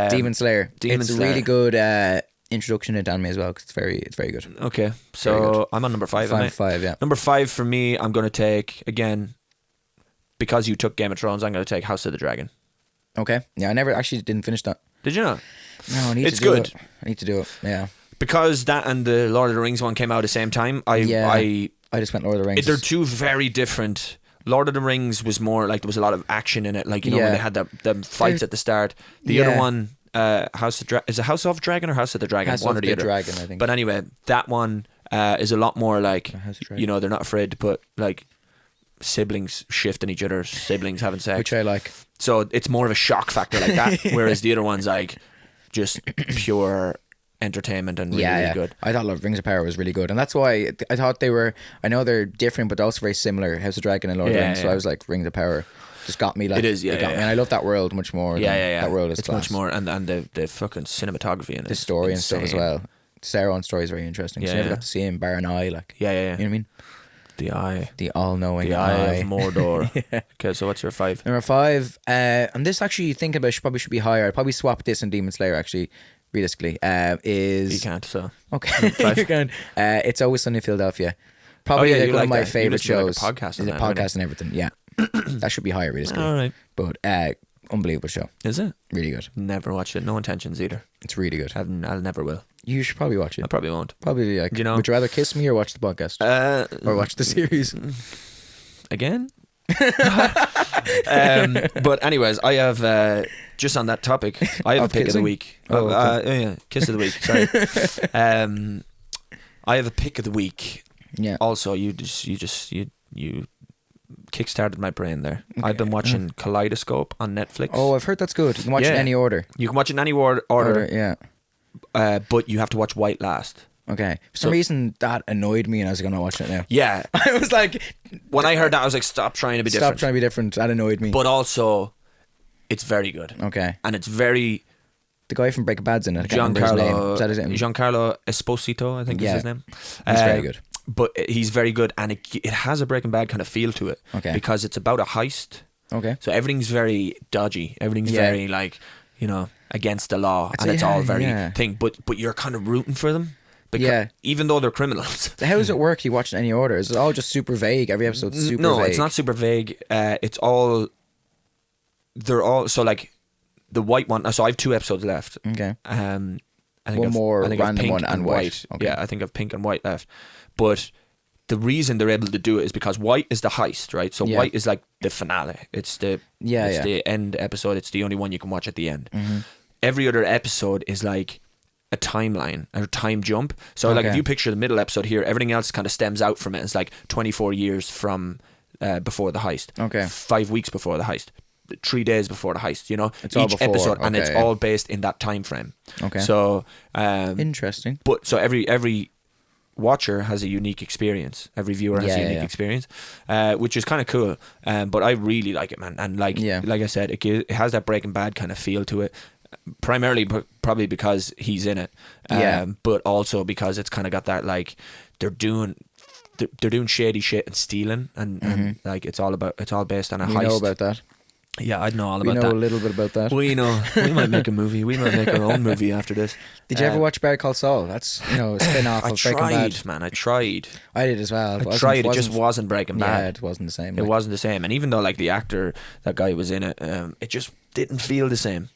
Demon Slayer. Demon It's Slayer. a really good introduction into anime as well. Cause it's very good. Okay, so I'm on number 5. am I? 5, yeah. Number 5 for me, I'm going to take, again, because you took Game of Thrones, I'm going to take House of the Dragon. Okay. Yeah, I never actually didn't finish that. Did you not? No, I need It's to do good. it. I need to do it. Yeah. Because that and the Lord of the Rings one came out at the same time, I just went Lord of the Rings. they're two very different. Lord of the Rings was more like there was a lot of action in it, like you know Yeah. when they had the fights at the start. The other one, is it House of Dragon or House of the Dragon? House one of or the the other. Dragon, I think. But anyway, that one is a lot more like House of Dragon. you know they're not afraid to put like siblings shifting each other, siblings having sex, Which I like. so it's more of a shock factor like that. Whereas the other one's like just pure entertainment and really good. I thought Lord of the Rings of Power was really good, and that's why I thought they were. I know they're different, but also very similar. House of Dragon and Lord of the Rings. So I was like, Rings of Power just got me. Like It is, yeah, got me. yeah. And I love that world much more. Yeah, than That world is it's class. much more, and the fucking cinematography in it. The story and stuff as insane. well. Sauron's story is very interesting. So Yeah, you never yeah. got to see him bar an eye, like Yeah. you know what I mean. The eye. The all-knowing The eye of Mordor. Okay, so what's your 5? Number 5, and this actually thinking about probably should be higher. I'd probably swap this and Demon Slayer actually. Realistically, is You can't, so. okay. You're going. It's Always Sunny in Philadelphia. Probably Oh, yeah, like you one like of my that. You favorite listen to, like, shows. a podcast on It's a that, don't you? podcast and everything. Yeah, that should be higher realistically. All right. But unbelievable show. Is it? Really good. Never watched it. No intentions either. It's really good. I'll never will. You should probably watch I it. probably won't. Probably like. You know- Would you rather kiss me or watch the podcast or watch the series? Again? But anyways, I have just on that topic, I have Of a pick of the kissing? week. Oh, okay. Yeah, kiss of the week. Sorry. I have a pick of the week. Yeah. Also, you kickstarted my brain there. I've been watching Kaleidoscope on Netflix. Oh, I've heard that's good. You can watch it in Yeah. any order. You can watch it in any order, Yeah. but you have to watch White last. Okay. For some reason, that annoyed me, and I was going to watch it now. Yeah. I was like, When I heard that, I was like, stop trying to be stop different. trying to be different. That annoyed me. But also, it's very good. Okay. And it's very The guy from Breaking Bad's in it. I can't remember his name. Is that his name? Giancarlo Esposito, I think is his name. He's very good. But he's very good, and it has a Breaking Bad kind of feel to it. Okay. Because it's about a heist. Okay. So everything's very dodgy. Everything's Yeah. very like, you know, against the law, It's and it's all yeah, very yeah. thing. But you're kind of rooting for them. Because Yeah. even though they're criminals. So how does it work? You watch in any order? Is it all just super vague? Every episode's super No, vague. it's not super vague. It's all. They're all so like the white one. So I have 2 episodes left. Okay. I think One I've- more I think I've random pink one and white. Okay. Yeah, I think I've pink and white left. But the reason they're able to do it is because white is the heist, right? So Yeah. white is like the finale. It's the Yeah. the end episode. It's the only one you can watch at the end. Mm-hmm. Every other episode is like a timeline or time jump. So like if Okay. you picture the middle episode here, everything else kind of stems out from it. It's like 24 years from before the heist. Okay. 5 weeks before the heist. 3 days before the heist, you know, It's all each before, episode, and okay, it's yeah. all based in that time frame. Okay. So, Interesting. but so every watcher has a unique experience. Every viewer has Yeah, a unique yeah. experience, which is kind of cool. But I really like it, man. And like I said, it has that Breaking Bad kind of feel to it. Primarily, probably because he's in it. Yeah. But also because it's kind of got that like they're they're doing shady shit and stealing, and like it's all based on a We heist. know about that. Yeah, I'd know all We about know that. a little bit about that. We know. We might make a movie. We might make our own movie after this. Did you ever watch Better Call Saul? That's a spin-off I of Breaking Bad. tried, man. I tried. I did as well. I tried. It just wasn't Breaking Yeah, Bad. it wasn't the same. It wasn't the same. And even though like the actor, that guy was in it, it just didn't feel the same.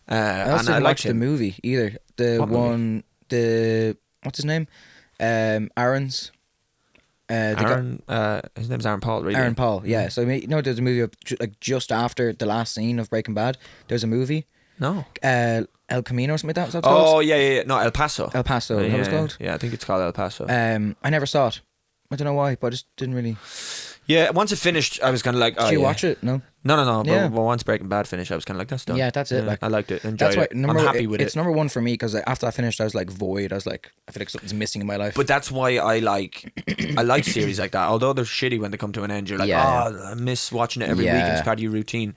I also didn't watch the movie either. The What one, what's his name? Aaron's. Aaron, his name's Aaron Paul, really. Aaron Paul, yeah. So there's a movie like just after the last scene of Breaking Bad. There's a movie. No. El Camino or something like that. Is that what it's called? Oh yeah. No, El Paso. El Paso. Is that what it's called? Yeah, I think it's called El Paso. I never saw it. I don't know why, but I just didn't really. Yeah, once it finished, I was kind of like, Did you watch it? No. No. Yeah. But once Breaking Bad finished, I was kind of like, that's done. Yeah, that's it. Like, I liked it. Enjoyed that's why it. I'm happy with it's it. number one for me because after I finished, I was like void. I was like, I feel like something's missing in my life. But that's why I like series like that. Although they're shitty when they come to an end, you're like, I miss watching it every week. And it's part of your routine.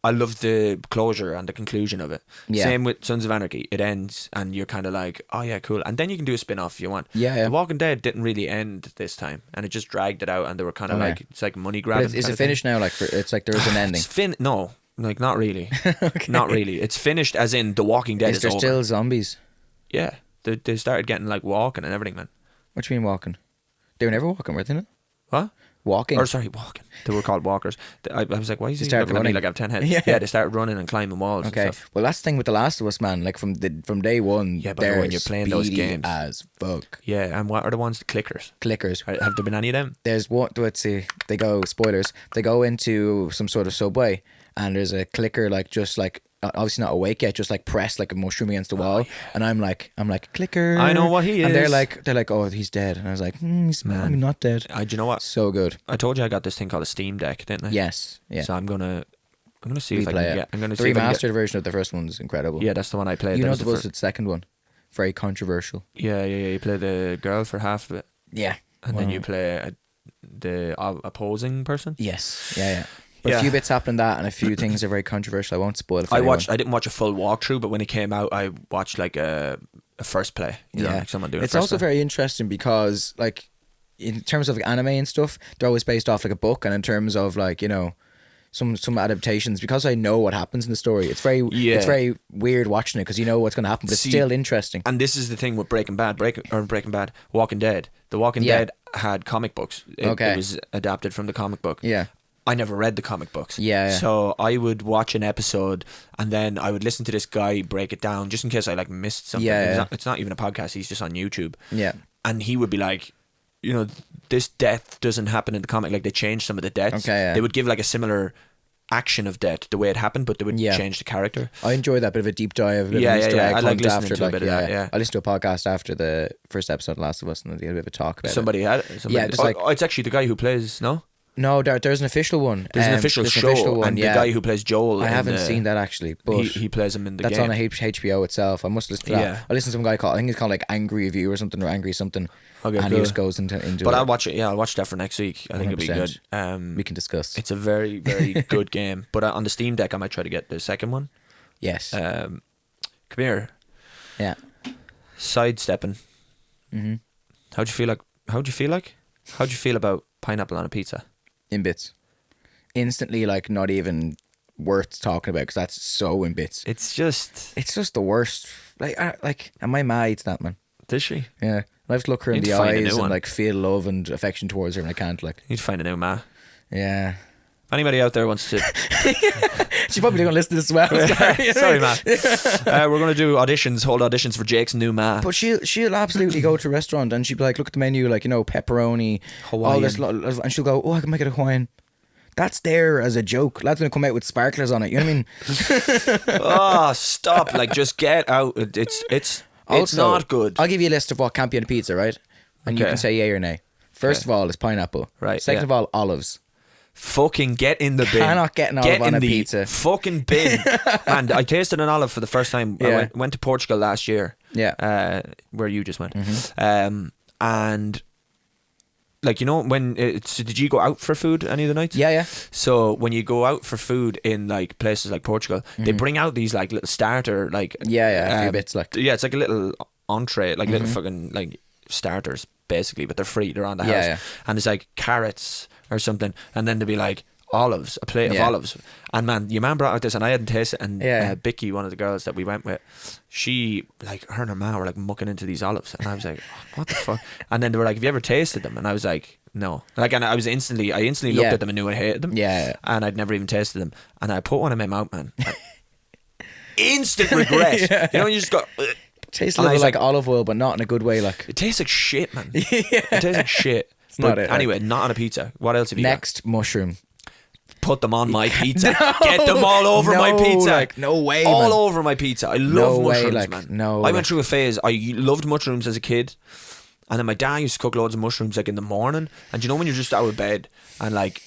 I love the closure and the conclusion of it. Yeah. Same with Sons of Anarchy. It ends and you're kind of like, oh yeah, cool. And then you can do a spin-off if you want. Yeah. The Walking Dead didn't really end this time, and it just dragged it out, and they were kind of like, it's like money But grabbing. is it finished now? Like it's like there is an ending. No, like not really. Okay. Not really. It's finished as in The Walking Dead Is there over. still zombies? Yeah. They started getting like walking and everything, man. What do you mean walking? They were never walking, were they? No? What? Walking. Or sorry, walking. They were called walkers. I was like, why is he started looking at me running. like I have 10 heads? Yeah. Yeah, they started running and climbing walls Okay. and stuff. Well, that's the thing with The Last of Us, man. Like from day one, Yeah, but they're when you're playing those speedy games. as fuck. Yeah, and what are the ones? The clickers. Clickers. Have there been any of them? There's one. Let's see. They go spoilers. They go into some sort of subway, and there's a clicker just like obviously not awake yet, just like pressed like a mushroom against the wall. And I'm like clicker. I know what he And is. they're like, oh, he's dead. And I was like, he's not dead. Do you know what? So good. I told you I got this thing called a Steam Deck, didn't I? Yes. Yeah. So I'm gonna see if I Replay can it. get. I'm gonna The see if I can remastered version of the first one is incredible. get. Yeah, that's the one I played. You That know was the the was the second one, very controversial. Yeah. You play the girl for half of it, Yeah. and then you play the opposing person. Yes. Yeah. But Yeah. a few bits happen in that, and a few things are very controversial. I won't spoil it for I anyone. didn't watch a full walkthrough, but when it came out, I watched like a first play. You know, like someone doing. It's a first also play. very interesting because, like, in terms of like, anime and stuff, they're always based off like a book, and in terms of like some adaptations, because I know what happens in the story, it's very weird watching it because you know what's going to happen, but it's still interesting. And this is the thing with Breaking Bad, Walking Dead. The Walking Dead had comic books. It was adapted from the comic book. Yeah. I never read the comic books. Yeah. So I would watch an episode and then I would listen to this guy break it down just in case I like missed something. Yeah. It's not even a podcast. He's just on YouTube. Yeah. And he would be like, this death doesn't happen in the comic. Like they changed some of the deaths. Okay, yeah. They would give like a similar action of death the way it happened, but they would Yeah. change the character. I enjoy that bit of a deep dive. A bit Yeah, of an Easter yeah. egg I like hunt listening after, to a bit of that, yeah. I listened to a podcast after the first episode of Last of Us, and they did a bit of a talk about Somebody had it. Yeah, just like- it's actually the guy who plays, no? No, there's an official one. There's an official show, and the guy who plays Joel. I haven't seen that actually, but he plays him in the that's game. on a HBO itself. I must listen to that. Yeah. I listened to some guy called, I think it's called like Angry Review or something, or Angry something. Okay, and cool. he just goes into But it. I'll watch it. Yeah, I'll watch that for next week. I think it'll be 100%. good. We can discuss. It's a very, very good game. But on the Steam Deck, I might try to get the second one. Yes. Come here. Yeah. Sidestepping. Mm-hmm. How'd you feel about pineapple on a pizza? In bits. Instantly, like, not even worth talking about because that's so in bits. It's just the worst. Am I mad to that, man? Does she? Yeah. I have to look her in Need the to find a eyes new and one. like feel love and affection towards her, and I can't. Like, Need to find a new ma. yeah. Anybody out there wants to? She's probably gonna listen to this as well. Sorry, man. We're gonna do hold auditions for Jake's new ma. But she'll absolutely go to a restaurant and she'll be like, look at the menu, like, pepperoni, Hawaiian. all this, and she'll go, oh, I can make it a Hawaiian. That's there as a joke. Lad's gonna come out with sparklers on it. You know what I mean? Oh, stop! Like, just get out. It's Also, not good. I'll give you a list of what can't be on a pizza, right? And you Okay. can say yay or nay. First of all, it's pineapple. Right, Second yeah. of all, olives. Fucking get in the bin. Cannot get an olive on a pizza. Fucking bin. Man, I tasted an olive for the first time. Yeah. I went to Portugal last year. Yeah. Where you just went. And like, when did you go out for food any of the nights? Yeah. So when you go out for food in like places like Portugal, they bring out these like little starter like Yeah, a few bits like. yeah, it's like a little entree, like little fucking like starters, basically, but they're free. They're on the Yeah, house, yeah. and it's like carrots or something, and then they'd be like olives, a plate of Yeah. olives. And man, your man brought out this, and I hadn't tasted it. And Yeah. Bicky, one of the girls that we went with, she like her and her mom were like mucking into these olives, and I was like, what the fuck? And then they were like, have you ever tasted them? And I was like, no. Like, and I instantly looked Yeah. at them and knew I hated them. Yeah. And I'd never even tasted them, and I put one in my mouth, man. Instant regret. Yeah. You know, you just go. Tastes a And I little was like olive oil, but not in a good way. Like, It tastes like shit, man. yeah. It tastes like shit. It's not But it, anyway, not on a pizza. What else have you Next, mushroom. got? Put them on my pizza. No. Get them all over my No, pizza. like, no way, All man. over my pizza. I No love way, mushrooms, like, man. no, I like- went through a phase. I loved mushrooms as a kid. And then my dad used to cook loads of mushrooms like in the morning. And you know when you're just out of bed and like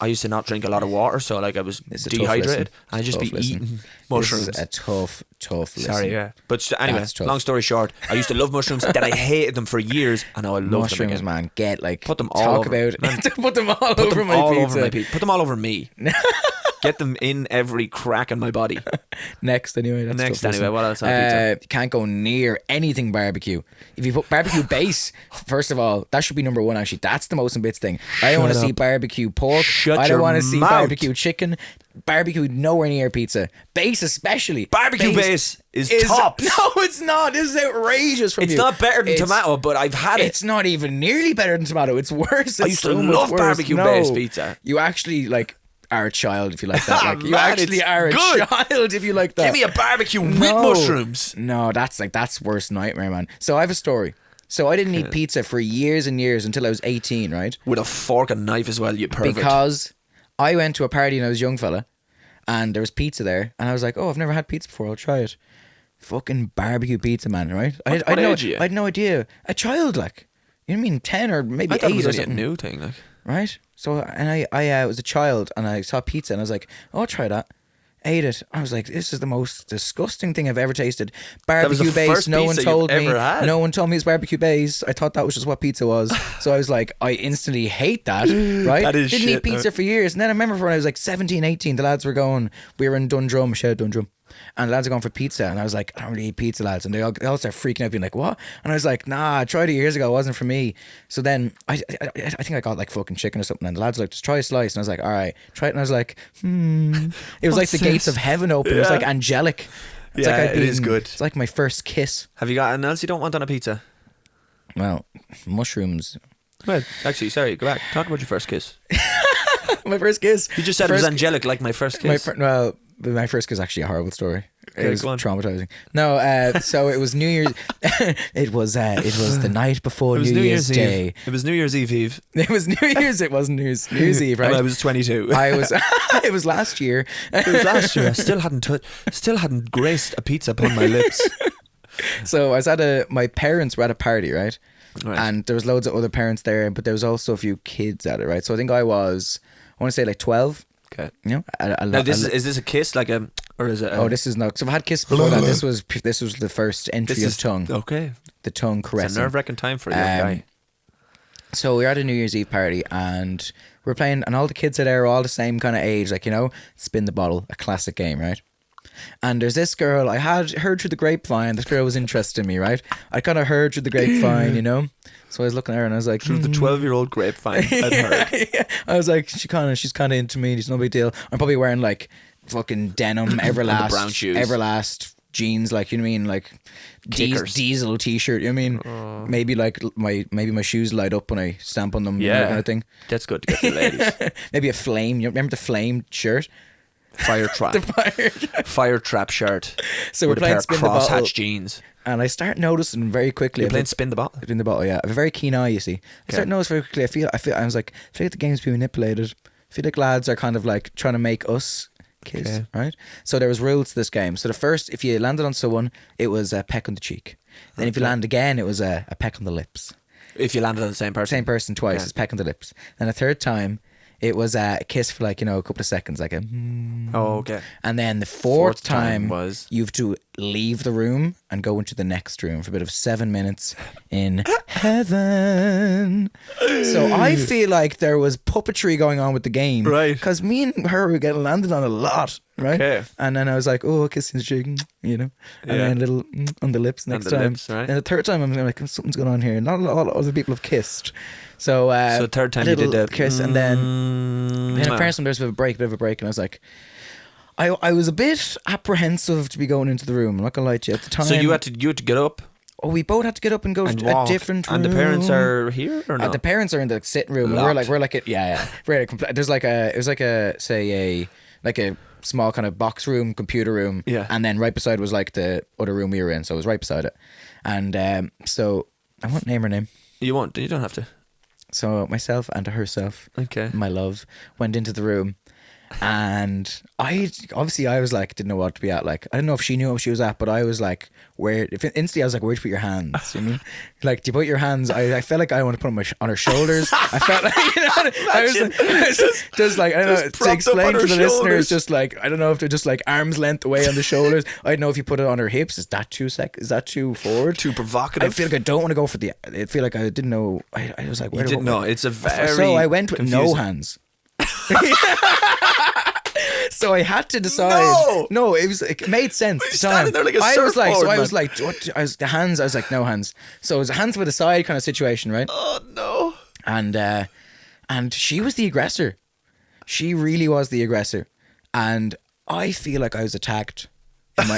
I used to not drink a lot of water, so like I was It's a tough dehydrated listen. and I'd just Tough be listen. eating mushrooms. This is a tough listen. Sorry, yeah. But anyway, That's tough. long story short, I used to love mushrooms. Then I hated them for years, and now I love them Mushrooms, again. man. Get like Put them all talk over, about man. put them all Put over them my all pizza. over my pizza. Put them all over me. Get them in every crack in my body. Next, anyway. That's Next, tough, anyway, listen. what else on pizza? You can't go near anything barbecue. If you put barbecue base, first of all, that should be number one. Actually, that's the most bits thing. I don't want to Shut see up. barbecue pork. Shut I don't your want to see mouth. barbecue chicken. Barbecue nowhere near pizza. Base especially. Barbecue base is tops. No, it's not. This is outrageous from It's you. not better than It's- tomato, but I've had it. It's not even nearly better than tomato. It's worse. It's used to so much love worse. barbecue-based No. pizza. You actually like are a child if you like that. Like, you Man, actually it's are a good. child if you like that. Give me a barbecue with No. mushrooms. No, that's worst nightmare, man. So I have a story. So I didn't eat pizza for years and years until I was 18, right? With a fork and knife as well, you pervert. Because I went to a party and I was a young fella, and there was pizza there, and I was like, "Oh, I've never had pizza before. I'll try it." Fucking barbecue pizza, man. Right? What age are you? I had no idea. A child, like, you know what I mean, 10 or maybe I thought 8 it was or only a something. new thing. Like, Right? So, and I was a child and I saw pizza and I was like, oh, I'll try that. Ate it. I was like, this is the most disgusting thing I've ever tasted. was the Barbecue base. first No one pizza told you've me. ever had. No one told me it's barbecue base. I thought that was just what pizza was. So I was like, I instantly hate that. Right? That is Didn't shit, eat pizza for years. And then I remember when I was like 17, 18, the lads were going, we were in Dundrum, shout out Dundrum. And the lads are going for pizza. And I was like, I don't really eat pizza, lads. And they all start freaking out, being like, what? And I was like, nah, I tried it years ago. It wasn't for me. So then I think I got like fucking chicken or something. And the lads were like, just try a slice. And I was like, all right, try it. And I was like, It was like What's the gates this? of heaven open. It was Yeah. like angelic. It's Yeah, like it is good. It's like my first kiss. have you got anything else you don't want on a pizza? Well, mushrooms. Well, actually, sorry, go back. Talk about your first kiss. My first kiss. You just said it was First- angelic, like my first My kiss. my first kiss is actually a horrible story. It Okay, was go on. traumatizing. No, so it was New Year's. it was the night before It was New Year's Day. Eve. It was New Year's Eve. It was New Year's. It wasn't New Year's Eve, right? And I was 22. I was. It was last year. It was last year. I still hadn't graced a pizza upon my lips. So I was my parents were at a party, right? Right. And there was loads of other parents there, but there was also a few kids at it, right? So I think I want to say like 12. Okay. You know, Now, is this a kiss, like a, or is it? Oh, this is not. So I've had kiss before that. This was the first entry this of is tongue. Okay. The tongue It's a caressing. nerve-wracking time for a young guy. So we were at a New Year's Eve party and we're playing, and all the kids are there, all the same kind of age, like, you know, spin the bottle, a classic game, right? And there's this girl I had heard through the grapevine. This girl was interested in me, right? I kind of heard through the grapevine, you know. So I was looking at her and I was like, Through the 12-year-old grapevine, I'd heard. yeah. I was like, she's kind of into me. It's no big deal. I'm probably wearing like fucking denim, Everlast, brown shoes. Everlast jeans, like, you know what I mean, like Kickers. diesel t-shirt. You know what I mean? Maybe like my shoes light up when I stamp on them. You know, Yeah. that kind of thing. That's good to get the ladies. Maybe a flame. You remember the flame shirt? Fire trap. The fire. Fire trap shirt. So we're with a pair playing of spin the bottle, crosshatch jeans. and I start noticing very quickly. You're playing spin the bottle. In the bottle, yeah. I have a very keen eye, you see. I start noticing very quickly. I was like, I feel like the game's being manipulated. I feel like lads are kind of like trying to make us kiss, Okay. right? So there was rules to this game. So the first, if you landed on someone, it was a peck on the cheek. Then if you land again, it was a peck on the lips. If you landed on the same person. Same person twice, Okay. it's peck on the lips. Then a third time, it was a kiss for like, you know, a couple of seconds, like a. Oh, okay. And then the fourth time was you have to leave the room and go into the next room for a bit of 7 minutes in heaven. So I feel like there was puppetry going on with the game. Right. Because me and her were getting landed on a lot. Right. Okay. And then I was like, oh, kissing the cheek, you know, and then a little on the lips next time. Lips, right. And the third time I'm like, something's going on here. Not a lot of other people have kissed. So third time you did that kiss, and then apparently there's a bit of a break, and I was like, I was a bit apprehensive to be going into the room. I'm not gonna lie to you at the time. So you had to get up. Oh, we both had to get up and go to walk. a different room. And the parents are here or not? The parents are in the sitting room. Locked. And we're like there's like a small kind of box room, computer room. Yeah. And then right beside was like the other room we were in, so it was right beside it. And so I won't name her name. You won't. You don't have to. So myself and herself, okay, my love, went into the room, and I was like, didn't know what to be at. Like, I didn't know if she knew what she was at, but I was like, instantly I was like, where do you put your hands? You know, like, do you put your hands? I felt like I want to put them on her shoulders. I felt like, you know, I was just like, I don't know, to explain to the listeners, just like, I don't know if they're just like arm's length away on the shoulders. I don't know if you put it on her hips. Is that too forward? Too provocative? I feel like I don't want to go for I feel like I didn't know. I was like, where you didn't know. It's a very so I went with confusing. no hands. So I had to decide. No, it made sense. At the time. There like a I was like, what? I was like, no hands. So it was a hands by the side kind of situation, right? Oh no! And she was the aggressor. She really was the aggressor, and I feel like I was attacked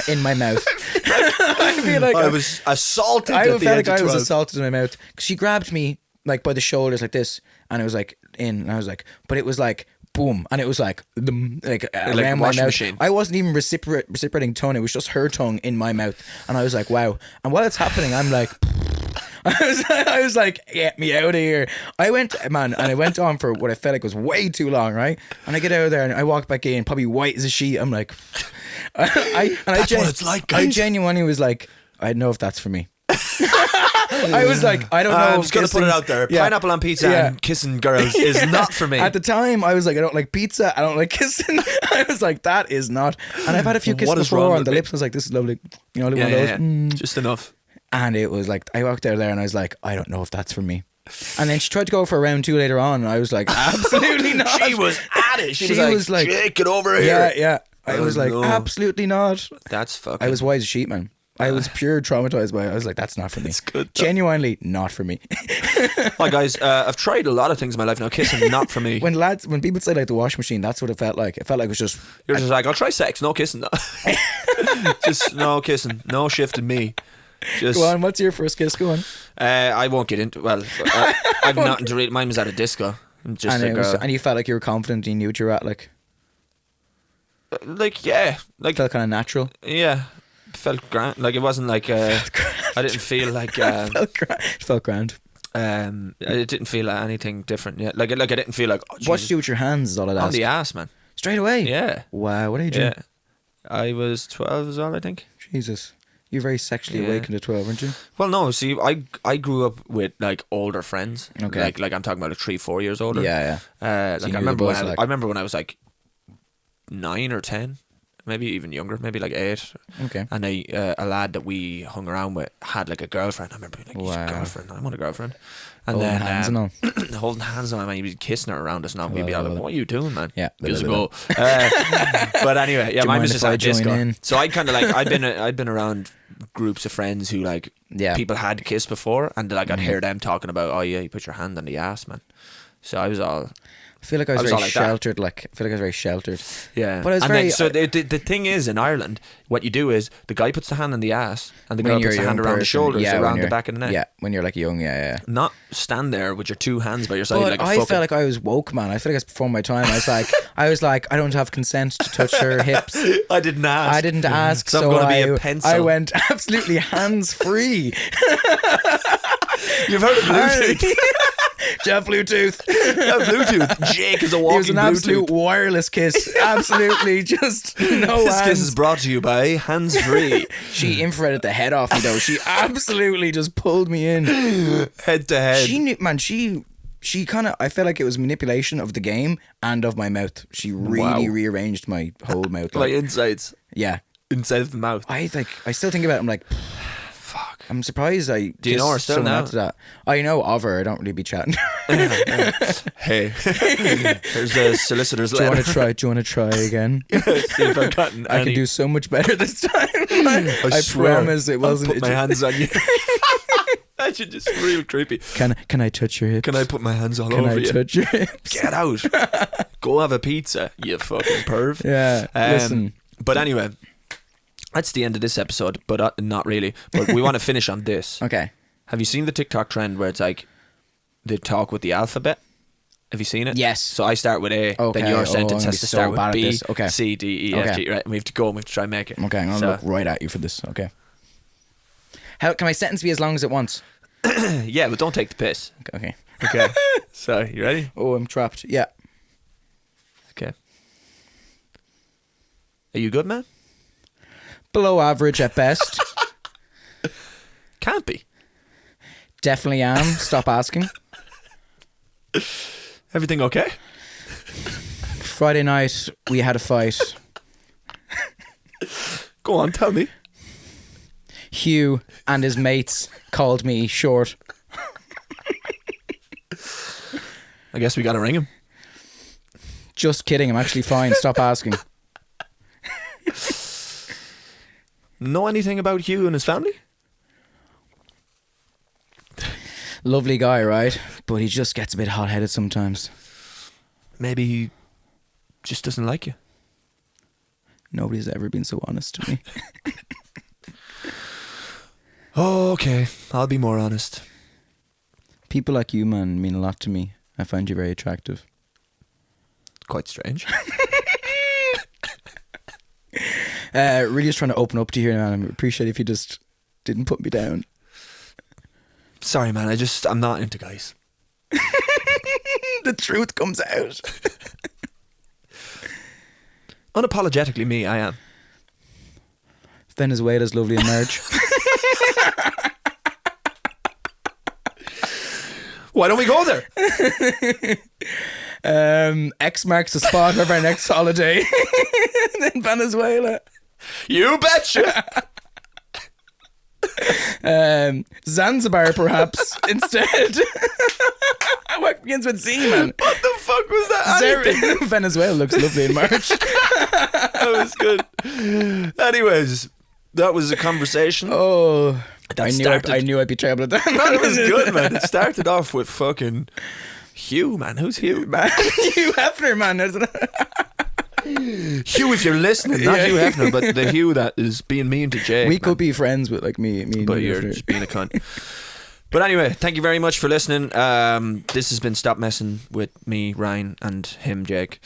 in my mouth. I feel like I was assaulted. I felt like I was assaulted in my mouth. She grabbed me like by the shoulders like this, and it was like in. And I was like, but it was like boom, and it was like around my mouth. Machine. I wasn't even reciprocating tongue. It was just her tongue in my mouth, and I was like, wow. And while it's happening, I'm like. I was like, get me out of here. I went on for what I felt like was way too long, right? And I get out of there and I walk back in, probably white as a sheet. I'm like, that's what it's like, guys. I genuinely was like, I don't know if that's for me. I was like, I don't know. I'm just going to put it out there. Yeah. Pineapple on pizza and kissing girls is not for me. At the time, I was like, I don't like pizza. I don't like kissing. I was like, that is not. And I've had a few kisses before on the lips. I was like, this is lovely. You know, one of those. Just enough. And it was like, I walked out there and I was like, I don't know if that's for me. And then she tried to go for round 2 later on, and I was like, absolutely not. She was at it. She was like, Jake, get over here. Yeah. I was like, absolutely not. That's fucking. I was white as a sheet, man. I was pure traumatized by it. I was like, that's not for me. It's good, though. Genuinely not for me. Hi guys, I've tried a lot of things in my life now. Kissing, not for me. When people say like the washing machine, that's what it felt like. It felt like it was just. You're just like, I'll try sex, no kissing. Just no kissing, no shifting me. Just, go on, what's your first kiss? Go on. I won't get into. Well, I've nothing to read. Mine was at a disco. Just and, and you felt like you were confident. You knew what you were at, like yeah, felt kind of natural. Yeah, felt grand. Like it wasn't like I didn't feel like felt grand. It didn't feel like anything different. Yeah, like I didn't feel like. Oh, what did you do with your hands? Is all I'd ask. On the ass, man. Straight away. Yeah. Wow. What age? Yeah. I was 12 as well, I think. Jesus. You're very sexually awakened at 12, aren't you? Well, no. See, I grew up with like older friends. Okay. Like I'm talking about 3-4 years older. Yeah. So I remember when I was like 9 or 10, maybe even younger, maybe like 8. Okay. And a lad that we hung around with had like a girlfriend. I remember being like, he's a girlfriend. I want a girlfriend. And holding then hands and all. holding hands on him, and he was kissing her around us. Now we'd be like, "What are you doing, man?" Yeah, years ago. But anyway, yeah, mine was just at a disco. So I kind of like I'd been around groups of friends who like people had kissed before, and like I'd hear them talking about, "Oh yeah, you put your hand on the ass, man." So I was all. I feel like I was very sheltered. Like I feel like I was very sheltered. Yeah, but I was the thing is in Ireland, what you do is the guy puts the hand on the ass, and the girl puts the hand around the shoulders, around the back of the neck. Yeah, when you're like young, Not stand there with your 2 hands by your side. But like I felt like I was woke, man. I feel like I was before my time. I was like, I don't have consent to touch her hips. I didn't ask. So I'm going to be a pencil. I went absolutely hands free. You've heard of Bluetooth? Jeff Bluetooth. Bluetooth. Jake is a walking Bluetooth. It was an absolute wireless kiss. Absolutely, just no hands. This kiss is brought to you by Hands Free. She infrared the head off me though. She absolutely just pulled me in, head to head. She knew, man. She kind of. I felt like it was manipulation of the game and of my mouth. She really rearranged my whole mouth. Like insides. Yeah. inside of the mouth. I still think about it. I'm like, Fuck. I'm surprised I. Do you know her still now? That. I know of her. I don't really be chatting. Hey, there's a solicitor's Do you letter. want to try again? See if I've gotten I any. can do so much better this time. I swear, promise it wasn't. I'll put my hands on you. That should just real creepy. Can I touch your hips? Can I put my hands all Can over I you? touch your hips? Get out. Go have a pizza, you fucking perv. Yeah. Listen. But anyway, that's the end of this episode, but not really. But we want to finish on this. Okay. Have you seen the TikTok trend where it's like they talk with the alphabet? Have you seen it? Yes. So I start with A, Okay. then your Oh, sentence I'm has to so start bad at with B, this. Okay. C, D, E, F, Okay. G, right? And we have to go and we have to try and make it. Okay, I'm gonna look right at you for this. Okay. How can my sentence be as long as it wants? Yeah, but don't take the piss. Okay. Okay. So, you ready? Oh, I'm trapped. Yeah. Okay. Are you good, man? Below average at best. Can't be. Definitely am. Stop asking. Everything okay? Friday night we had a fight. Go on, tell me. Hugh and his mates called me short. I guess we gotta ring him. Just kidding. I'm actually fine. Stop asking. Know anything about Hugh and his family? Lovely guy, right? But he just gets a bit hot-headed sometimes. Maybe he just doesn't like you. Nobody's ever been so honest to me. Oh, okay. I'll be more honest. People like you, man, mean a lot to me. I find you very attractive. Quite strange. Really just trying to open up to you here, man. I appreciate if you just didn't put me down. Sorry, man. I'm not into guys. The truth comes out. Unapologetically me, I am. Venezuela's lovely in March. Why don't we go there? X marks the spot of our next holiday in Venezuela. You betcha. Zanzibar, perhaps, instead. What begins with Z, man? What the fuck was that? Venezuela looks lovely in March. That was good. Anyways, that was a conversation. Oh, That I knew I'd be terrible at that. Man, it was good, man. It started off with fucking Hugh, man. Who's Hugh? Man, Hugh Hefner, man. Hugh, if you're listening, not Hugh Hefner, but the Hugh that is being mean to Jake. We man. could be friends with like me and But you, you're Hefner. just being a cunt. But anyway, thank you very much for listening. This has been Stop Messing with me, Ryan, and him, Jake.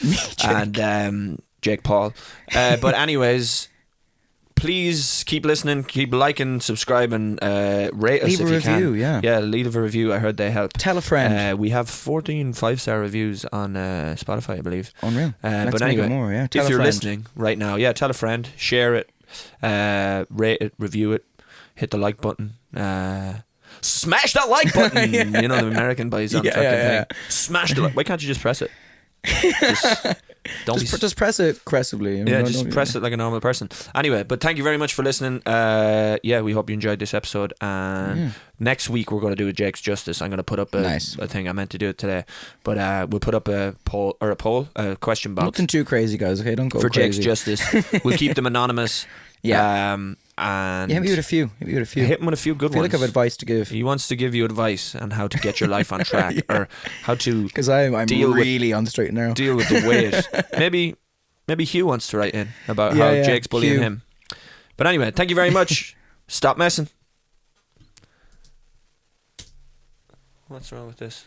And Jake Paul. But anyways, please keep listening, keep liking, subscribing, rate us Leave if a you can. review, yeah. Yeah, leave a review. I heard they help. Tell a friend. We have 14 5-star reviews on Spotify, I believe. Unreal. Let's But make anyway, it more, yeah. Tell if a you're friend. listening right now, yeah, tell a friend, share it, rate it, review it, hit the like button. Smash that like button. Yeah. You know the American boys on Yeah, fucking yeah. thing. Smash the like. Why can't you just press it? Just press it aggressively. Yeah, just press it like a normal person. Anyway, but thank you very much for listening. Yeah, we hope you enjoyed this episode. And next week we're going to do a Jake's Justice. I'm going to put up a thing. I meant to do it today, but we'll put up a question box. Nothing too crazy, guys. Okay, don't go for crazy. Jake's Justice. We'll keep them anonymous. Yeah. And Yeah, maybe with a few. hit him with a few good I feel ones. like I have advice to give. He wants to give you advice on how to get your life on track or how to Because I'm deal really on the straight and narrow. deal with the weight. Maybe Hugh wants to write in about how Jake's bullying Hugh. him. But anyway, thank you very much. Stop messing. What's wrong with this?